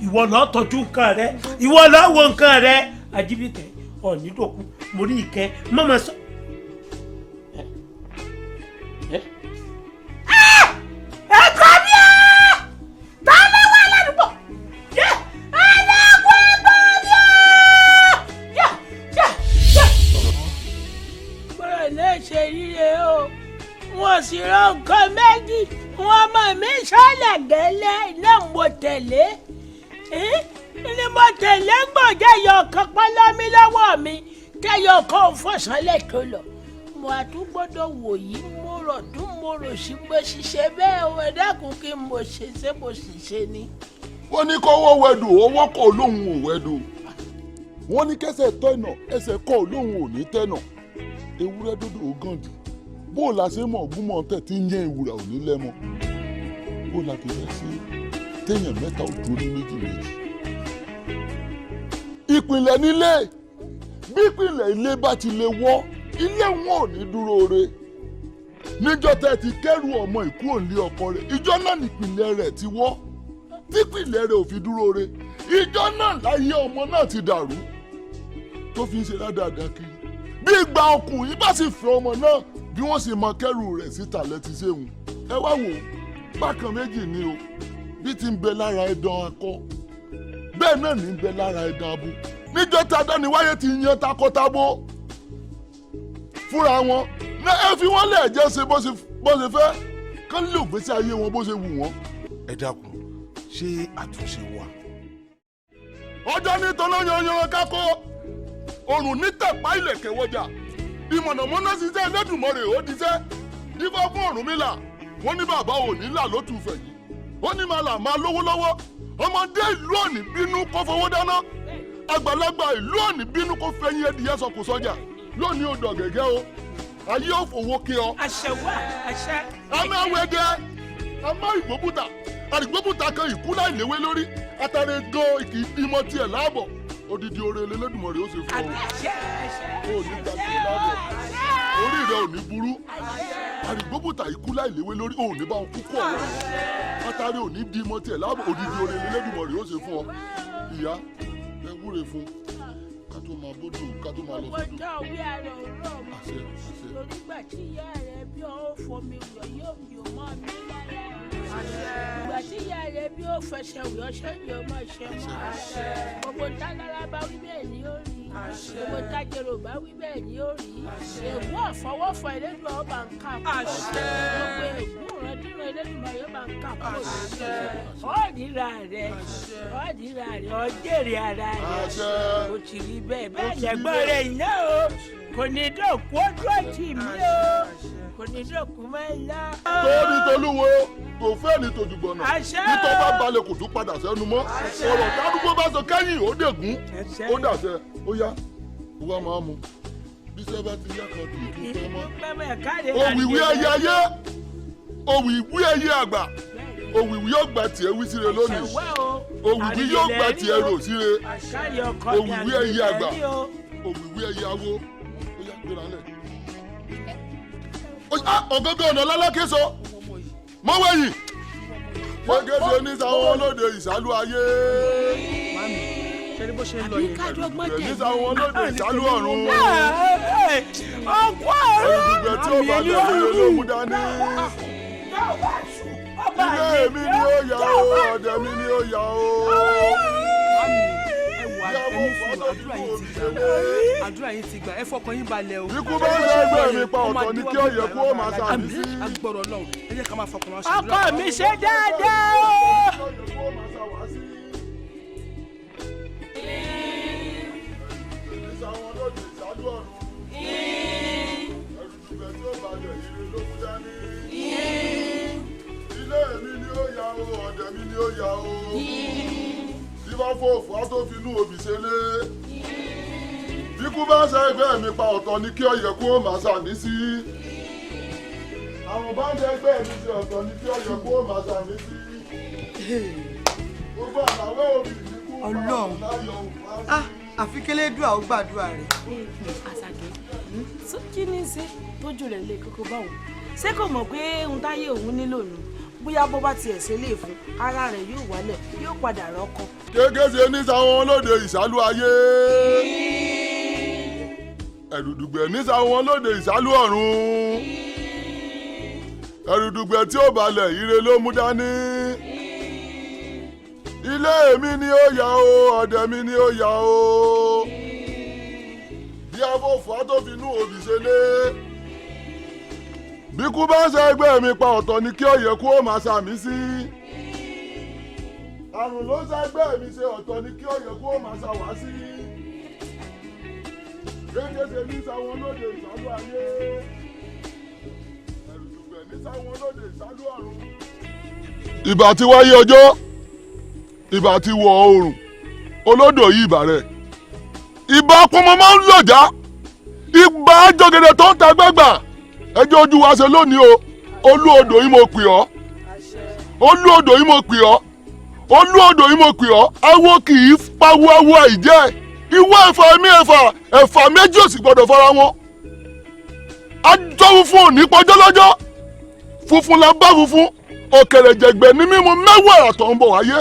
ìwọ lọ́ọ́ tọ́jú nǹkan rẹ ìwọ lọ́ọ́ wo nǹkan rẹ Àjíbíkẹ́ ọ̀nìdòkú mo rí ìkẹ́ mọ̀mọ́ sọ. ẹ̀kọ́ mi ò tá a lè wá ládùúgbò ẹ̀ẹ́dẹ́gbẹ́ ẹ̀gbọ́n mi ò gbọ́dọ̀ lè ṣe yíyẹ o wọn sì rán nǹkan méjì wọn mọ̀ mí sọ́lẹ̀ gẹ́lẹ́ iná mo tẹ̀lé ni mo tẹ̀lé gbọ̀jẹ̀ yọ ọ̀kan pọ́nlọ́mí lọ́wọ́ mi kẹ́yọ̀ kan fọ̀sánlẹ̀ tó lọ mo àtúgbọ́dọ̀ wò yí mo rọ̀ tún mo rò sí pé ṣiṣẹ́ bẹ́ẹ̀ o ẹ dákun kí mo ṣe ṣé mo sì ṣe ni. wọ́n ní kọ́wọ́ wẹ̀dù owó kọ́ lóhùn ò wẹ̀dù wọ́n ní kẹsẹ̀ tọ̀nà ẹsẹ̀ kọ́ lóhùn ò ní tẹ̀nà ewúrẹ́ dúdú ò gàn jù bó la ṣe mọ̀ gúnmọ̀ tẹ̀ tí ń yẹn ìwúrà ò ní lẹ́mọ́ bó la kì í fẹ́ sí téèyàn mẹ́ta ò dúró ní méjì méjì. ìpìlẹ̀ nílé bí ìpìlẹ̀ ilé bá ti lè wọ́ ilé wọn ò ní dúró re níjọ́ tẹ́ ti kẹ́rù ọmọ ìkú òǹlé ọkọ rẹ̀ ìjọ́ náà nípìlẹ̀ rẹ̀ ti wọ́ típìlẹ̀ rẹ̀ ò fi dúró re ìjọ́ náà láyé ọmọ náà ti dàrú tó fi ń ṣe ládàáda kiri bí ìgbà ọkùnrin bá sì fẹ́ ọmọ náà bí wọ́n sì mọ kẹ́rù rẹ̀ síta lẹ́ti ṣéun ẹ wá wò bákan méjì ni o bí ti ń bẹ lára ẹ̀dán akọ bẹ́ẹ̀ náà ní ń bẹ lára ẹ̀dán abo níjọ́ tí adániwáyé ti yan takọtabo fúnra wọn náà ẹ fi wọ́n lẹ̀ jẹ́ ṣe bó ṣe fẹ́ kán lè gbèsè ayé wọn bó ṣe wù wọ́n. ẹ dákun ṣé àtúnṣe wà. ọjọ́ ní tọ́lá yanyan kákó òrùn ní tẹ̀pá ìlẹ̀kẹ̀ wọjà ìmọ̀nàmọ́ná ṣiṣẹ́ Ẹlẹ́dùmarè ó diṣẹ́ ifá fún Ọ̀rúnmìlà wọ́n ní bàbá òní là ló tù fẹ̀ yìí wọ́n ní màlà máa lówó lọ́wọ́ ọmọdé ìlú òní bínú kó fowó dáná àgbàlagbà ìlú òní bínú kó fẹ̀yìn ẹdìyẹ sọkù sọjà lónìí odò gẹ́gẹ́ o ayé ò fowó kí ọ. àṣẹ wà àṣẹ. àmọ́ àwẹ̀dẹ àmọ́ ìgbóbùtà àdìgbóbùtà kan ìkúlà ìléwé lórí àtàrẹ gan kì í bímọ tiẹ̀ láàbọ̀ odidi oore Ẹlẹ́dùmarè ó ṣe fún ọ. ó ní gbàgbé láàbọ̀ orí rẹ ò ní burú àdìgbóbùtà ìkúlà ìléwé lórí ò ní bá wọn kúkú ọ̀rọ̀ àtàrẹ ò ní bímọ tiẹ̀ láàbọ̀ odidi oore Ẹlẹ́dùmarè ó ṣe fún ọ. ìyá ẹ wúre fún ká tó máa bójú ká tó máa lọ sódò. ọjọ́ òwe àrò òwúrọ̀ mọ́ torí gbà tí ìyá rẹ̀ bí ó fomi wọ̀ yóò mọ́ mi lára ìgbà tí ìyá rẹ̀ bí ó fẹsẹ̀ wọ̀ ṣẹ́ yóò mọ́ ṣe mọ́ gbogbo tálára bá wí bẹ́ẹ̀ ni ó rí gbogbo tájẹrò bá wí bẹ́ẹ̀ ni ó rí ègún àfọwọ́fọ Ẹlẹ́dùà ọba ń kà kúrò gbogbo ègún ìrandíran Ẹlẹ́dùà ọba ń kà kúrò ọ̀ọ́dìrà rẹ̀ ọ̀jẹ̀rẹ̀ ara rẹ̀ ó ti rí bẹ́ẹ̀ bẹ́ẹ̀ lẹ́gbọ́n rẹ̀ iná o kò ní dọ̀kú ojú ọ̀tí mi o kò ní dọ̀kú mọ́ ẹ lá. torí tolúwo kò fẹ́ ní tojúgbọ̀nà nítorí bá balẹ̀ kò tún padà sẹ́nu mọ́ ọ̀rọ̀ tádùúgbò bá sọ kẹ́yìn ó dègún ó dàṣẹ ó yá ó wá máa mu bí sẹ́ bá ti yá kan kì í tún fẹ́ mọ́. òwìwí ẹyẹ ayé òwìwí ẹyẹ àgbà òwìwí yóò gba tiẹ̀ wí síre lónìí òwìwí yóò gba tiẹ̀ rò síre òwìwí ẹyẹ àgbà òwìwí ẹyẹ awo ó yá gbéra lẹ̀. ọ̀gọ́gọ́ ọ̀nà lálákè sọ mọ́wẹ́yìn gbẹ́gẹ́dẹ́ oníṣàwọn olóde ìsálú ayé oníṣàwọn olóde ìsálú ọ̀run ọkọ ọ̀run olùgbẹ́ tí ó bá lè rí olóhùn dání ilé mi ni ó yà ó ọ̀dẹ̀ mi ni ó yà ó. àdúrà yìí ti gbà ẹ fọkàn yín balẹ̀ o. ikú bá ń ṣẹ́gbẹ́ mi pa ọ̀tọ̀ ní kí ọ̀yẹ́ kó o máa ṣàmì sí. agbọ̀rọ̀ lọ́hùn ẹ jẹ́ ká máa fọkàn wá sí. ọkọ mi ṣe dáadáa o. ilé mi ni ó yà ó ọ̀dẹ̀ mi ni ó yà ó. bí bá fòfò á tó fi inú òbí ṣe lé. Bíkú bá ṣe ẹgbẹ́ mi pa ọ̀tọ̀ ni kí ọyẹ kó máa ṣàmì sí. Àwọn bá ń ṣe ẹgbẹ́ mi ṣe ọ̀tọ̀ ni kí ọyẹ kó máa ṣàmì sí. Gbogbo àlàwé òbí Bíkú máa ń láyọ̀ òun. Àfi kélédùà ó gbàdúrà rẹ̀. Àṣàkẹ́ kí ni ṣe tójú rẹ̀ lè kókó báwọn ṣé kò mọ̀ pé ohun táyé òun nílò nù bóyá bó bá tiẹ̀ ṣe lè fún ara rẹ̀ yóò wálẹ̀ yóò padà rọ́kọ. kékeré ní sáwọn olóde ìsálú ayé ẹ̀rùdùgbẹ̀ ní sáwọn olóde ìsálú ọ̀run ẹ̀rùdùgbẹ̀ tí ó balẹ̀ ire ló mú dání ilé mi ni ó yá o ọ̀dẹ̀ mi ni ó yá o bí afọ́fọ́ tó fi inú òbí ṣe lé bí kú bá ń ṣe ẹgbẹ́ mi pa ọ̀tọ̀ ni kí ọ̀yẹ́ kú ó máa ṣàmì sí àrùn ló ń ṣe ẹgbẹ́ mi ṣe ọ̀tọ̀ ni kí ọ̀yẹ́ kú ó máa ṣàwá sí kékeré ní sáwọn lóde ìsálú ayé ẹ̀rùdùgbẹ̀ ní sáwọn lóde ìsálú ọ̀run. ìbà ti wáyé ọjọ́ ìbà ti wọ̀ oòrùn olódò yìí ìbà rẹ̀ ìbà pọnmọ máa ń lòjá ìbà jọgẹdẹ tó ń ta gbàgbà ẹjọ́ ojú wa ṣe lónìí o olú odò yìí mo pè ọ́ olú odò yìí mo pè ọ́ olú odò yìí mo pè ọ́ awo kì í pawó awo àìjẹ́ ìwọ ẹ̀fà mi ẹ̀fà méjì ò sì gbọ́dọ̀ fara wọn ajọ́ funfun òní pọ́jọ́ lọ́jọ́ funfun la bá funfun òkèrè jẹ̀gbẹ́ ní mímu mẹ́wàá àtọ̀ ń bọ̀ wáyé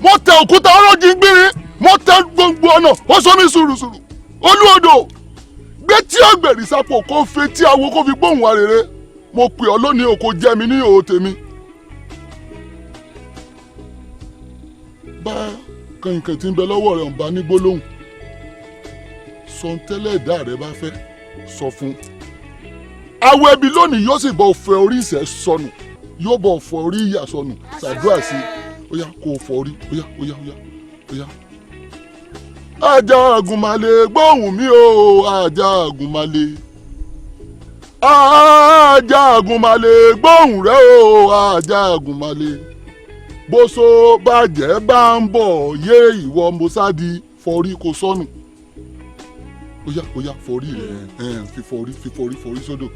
mo tẹ òkúta ọlọ́jì gbìnrín mo tẹ gbogbo ọ̀nà ó sọ mí sùrùsùrù olú odò gbé tí ọ̀gbẹ̀rì sápò kó fetí awo kó fi gbóhùn arére mo pè ọ́ lónìí o kò jẹ́ mi ní ìhòòhò tèmi. bá kànkàn tí ń bẹ lọ́wọ́ rẹ̀ ń bá ní gbólóhùn sọ tẹ́lẹ̀ ẹ̀dá rẹ̀ bá fẹ́ sọ fún. awo ẹbí lónìí yóò sì bọ̀ fẹ́ orí ìṣẹ́ sọnù yóò bọ̀ fọ orí ìyà sọnù ṣàdúrà sí i ó yá kó o fọ orí ó yá ó yá ó yá ó yá. ajá àgùnmàlè gbóhùn mi o ajá àgùnmàlè ajá àgùnmàlè gbóhùn rẹ o ajá àgùnmàlè bóso bàjẹ́ bá ń bọ̀ yé ìwọ mọ́sádì forí kò sọnù ó yá forí rẹ̀ fíforí sódò.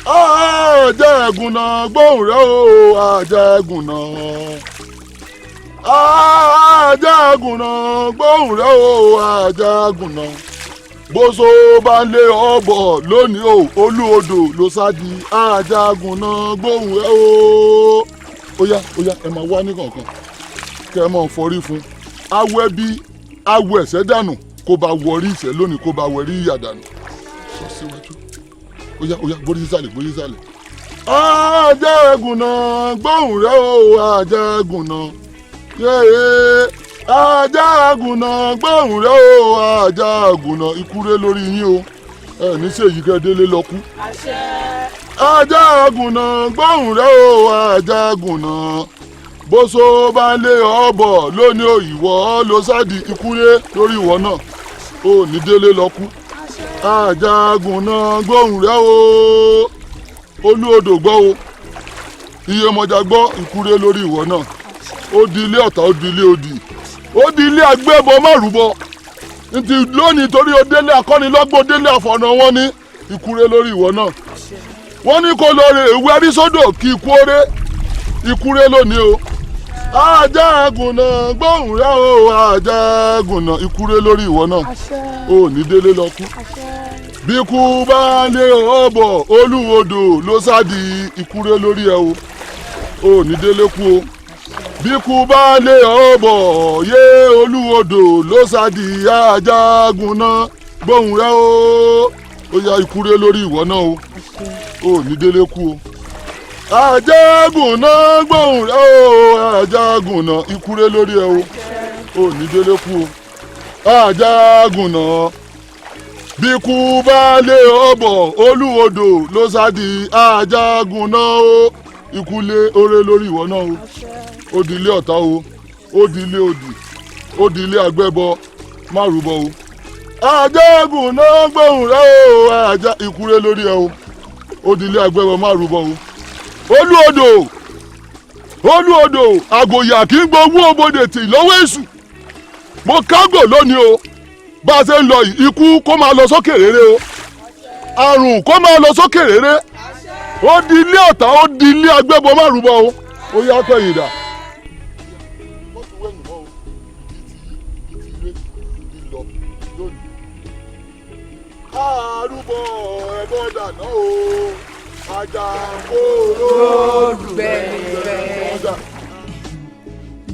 ajá àgùnà gbóhùn rẹ o ajá àgùnà ajagunna gbóhùn rẹ o ajagunna bóso bá ń lé ọbọ lónìí o olú odò ló sádi ajagunna gbóhùn rẹ o. ó yá ẹ máa wá ní kankan kẹ ẹ máa forí fún awọ ẹbí awọ ẹsẹ dànù kó bá wọrí ìṣẹ́ lónìí kó bá wọrí ìyà dànù sọ síwájú ó yá borí sísàlẹ̀. ajagunna gbóhùn rẹ o ajagunna ajá àgùnà gbóhùn rẹ o ajá àgùnà ikúré lórí yín o ẹ ní sèyí kẹdélé lọ kú. ajá àgùnà gbóhùn rẹ o ajá àgùnà bóso bá ń lé ọbọ lónìí o ìwọ ló sádi ikúré lórí ìwọ náà o ní délé lọ kú. ajá àgùnà gbóhùn rẹ o olú odò gbọ́ o iyemọja gbọ́ ikúré lórí ìwọ náà ó di ilé ọ̀tá ó di ilé odi ó di ilé agbébọ márùbọ ntì lónìí torí ó délé akọ́nilọ́gbọ́n délé àfọ̀nà wọn ní ìkúrẹ́ lórí ìwọ náà wọ́n ní kó lọ rè ewé arísódò kí ikú oré ìkúrẹ́ lónìí o ajá àgùnà gbóhùn rẹ o ajá àgùnà ìkúrẹ́ lórí ìwọ náà ó ní délé lọ kú bí kú bá lé ọbọ olúwodò ló sádi ìkúrẹ́ lórí ẹ o ó ní délé kú o bí kú bá lé ọbọ̀ yé olúwodò ló sádi ajagunná gbóhùn rẹ o ó yá ìkúré lórí ìwọ náà o ó ní délé kú o ajagunná gbóhùn rẹ o ajagunná ìkúré lórí ẹ o ó ní délé kú o ajagunná bí kú bá lé ọbọ̀ olúwodò ló sádi ajagunná o ìkúlé oré lórí ìwọ náà o ó di ilé ọ̀tá o ó di ilé odì ó di ilé agbẹ́bọ má rúbọ o. ajagun náà gbóhùn rẹ o ajá ìkúrẹ́ lórí ẹ o ó di ilé agbẹ́bọ má rúbọ o. olú odò àgòyà kì í gbowó òbòdè tì lọ́wọ́ èṣù mo kágò lónìí o bá a ṣe ń lọ yìí ikú kó máa lọ sókè rere o àrùn kó máa lọ sókè rere ó di ilé ọ̀tá ó di ilé agbẹ́bọ má rúbọ o ó yá pẹ̀yìn dà. arúgbó ẹbọ dàná o Àjàkóró dùgbẹ́.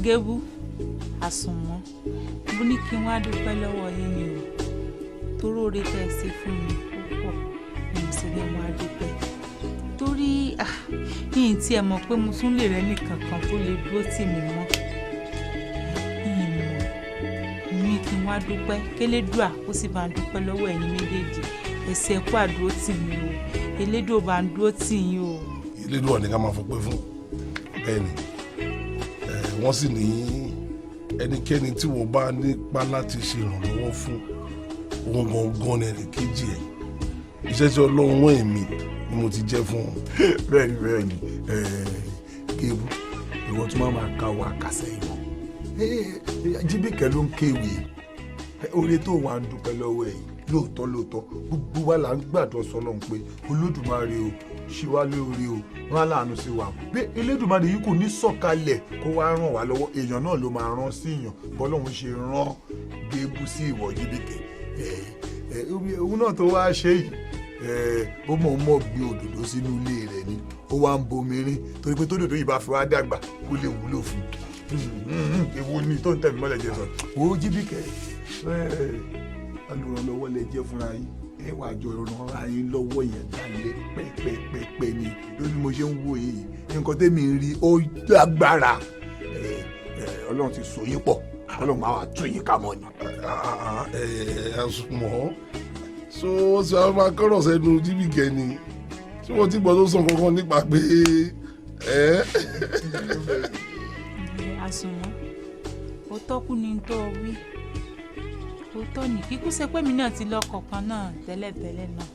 Gébú àsùnmọ́ mo ní kí n wá dúpẹ́ lọ́wọ́ yín ni o torí oore tẹ́ ẹ ṣe fún mi púpọ̀ ni mo sì lè wá dúpẹ́ torí yìnyín tí ẹ mọ̀ pé mo tún lè rẹ́ nìkan kan tó lè dúró tì mí mọ́ yìnyín mọ̀ ní kí n wá dúpẹ́ kélédùà ó sì bá ń dúpẹ́ lọ́wọ́ ẹ̀yin méjèèjì ẹ̀sẹ̀ ẹ̀kú àdúró tì mí o elédùà bá ń dúró tì yín o. elédùà ni ká máa fọpẹ́ fún bẹ́ẹ̀ ni wọ́n sì ní ẹnikẹ́ni tí wọ́n bá nípa láti ṣe ìrànlọ́wọ́ fún òun gangan ní ẹnì kejì ẹ̀ iṣẹ́ tí Ọlọ́run rán èmi ni mo ti jẹ́ fún ọ. bẹ́ẹ̀ni bẹ́ẹ̀ni Gébú ìwọ tún máa ka wà kàṣẹ ìwọ Jíbìkẹ́ ló ń kéwì oore tó wà ń dúpẹ́ lọ́wọ́ ẹ̀ lóòótọ́ gbogbo wa là ń gbàdúrà sọ́lọ́run pé Olódùmarè o ṣe wá lóore o rán láàánú sí wa bí Elédùmarè yìí kò ní sọ̀kalẹ̀ kó wá ràn wá lọ́wọ́ èèyàn náà ló máa rán sí èèyàn bọ́lọ́run ṣe rán Gébú sí ìwọ Jíbìkẹ́ òun náà tó wá ṣe yìí ó mọ̀ gbé òdòdó sínú ilé rẹ̀ ni ó wá ń bomi rín torí pé tódòdó yìí bá fi wá dàgbà kó lè wúlò fún ewu ni tó ń tẹ̀mí mọ́lẹ̀ jẹ́ sọ wo Jíbìkẹ́ olùrànlọ́wọ́ lè jẹ́ fúnra yín ẹ wà jọ ìrànlọ́wọ́ yín lọ́wọ́ yẹn dalẹ̀ pẹ́pẹ́pẹ́ ni lórí mo ṣe ń wò yìí nǹkan tẹ́mi rí ó lágbára Ọlọ́run ti so yín pọ̀ Ọlọ́run máa wà tún yín ká mọ́ ni. àsùnmọ́ so wọ́n ti wá máa kọ́rọ̀ sẹ́nu Jíbìkẹ́ ni tí wọ́n ti gbọ́ tó sàn kankan nípa pé àsùnmọ́ ó tọ́kù ní tó wí òótọ́ ní kíkú ṣe pé mi náà ti lọ́kọ̀ kan náà tẹ́lẹ̀tẹ́lẹ̀ náà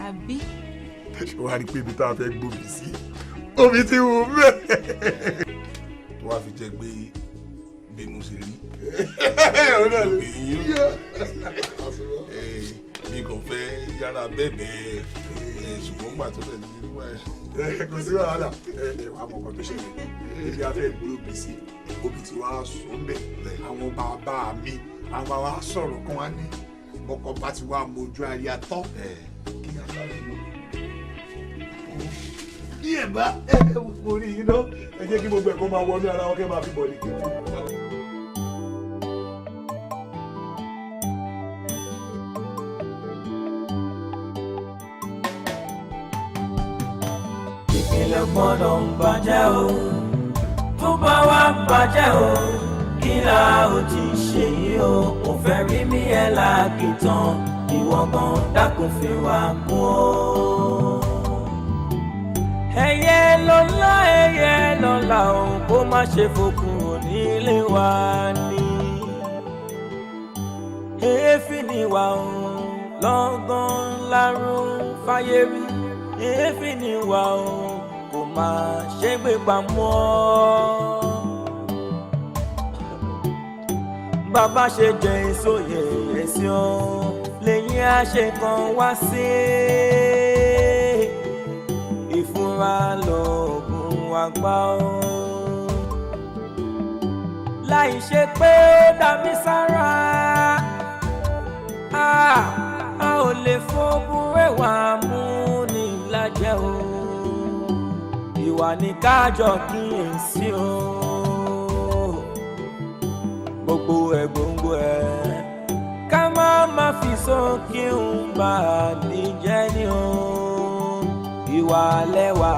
àbí. ṣé wàá rí i pé ibi tá a fẹ́ gbòmí sí omi ti wù mẹ́. tó wàá fi jẹ́ pé bí mo ṣe rí mi kò fẹ́ yára bẹ́ẹ̀ ṣùgbọ́n gbà tó tẹ̀lé nínú ẹ̀. kò sí wàhálà wàá mọ̀ nǹkan tó ṣẹlẹ̀ ibi a fẹ́ gbòmí sí omi ti wá sùn bẹ́ẹ̀ àwọn bàbá mi àwọn wa sọ̀rọ̀ kan wá ní ọkọ̀ bá ti wá mojú aya tán kí a sáré lọ. bí ẹ bá mo rí iná ẹ jẹ́ kí gbogbo ẹ̀kọ́ máa wọnú ara wọn kẹ́ máa fi bọ̀ ní kí. ìpínlẹ̀ gbọ́dọ̀ ń bàjẹ́ o tó bá wá bàjẹ́ o kí la ó ti ṣe yìí o kò fẹ́ rí mi ẹ̀ lákìtàn ìwọ gan dákun fi wá kú o. ẹyẹ lọ́la o kó má ṣe fòkùrò nílé wa ni. èéfín ni wà o lọ́gán lárún fáyé rí èéfín ni wà o kò máa ṣe gbé pamọ́. bàbá ṣe jẹ èso yẹ̀yẹ̀sí o lẹ́yìn àṣekàn wá sí ìfúnra lóògùn àgbà o. láì ṣe pé ó dá mi sára a ò lè fọ́gùn ẹ̀wà mú ní ìlàjẹ́ o. ìwà ní kájọ kíyèsí o. gbogbo ẹ̀ gbogbo ẹ̀ ká má fi sókè ń bà níjẹ́ ni o. ìwà lẹ́wà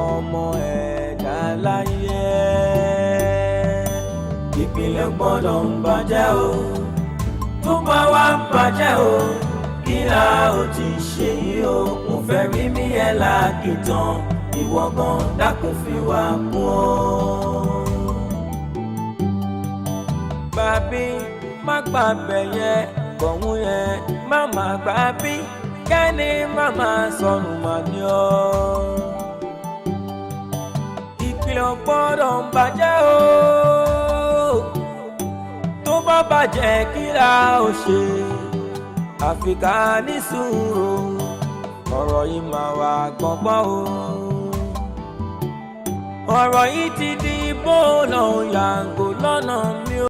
ọmọ ẹ̀dá láyé. ìpínlẹ̀ gbọ́dọ̀ ń bàjẹ́ o tó bá wá ń bàjẹ́ o kí la ó ti ṣe yìí o kò fẹ́ rí mi ẹ̀ lákìtàn ìwọ gan dákun fi wá kú o. bàbí má gbà bẹ̀yẹ kọ̀hún yẹn má má gbà bí kẹ́ni má má sọnù mà ní ọ. ìpínlẹ̀ gbọ́dọ̀ ń bàjẹ́ o tó bá bàjẹ́ kí la ó ṣe àfi ká ní sùúrù ọ̀rọ̀ yìí máa wà gbọ̀ngbọ̀n o. ọ̀rọ̀ yìí ti di bó lọ yàgò lọ́nà mi o.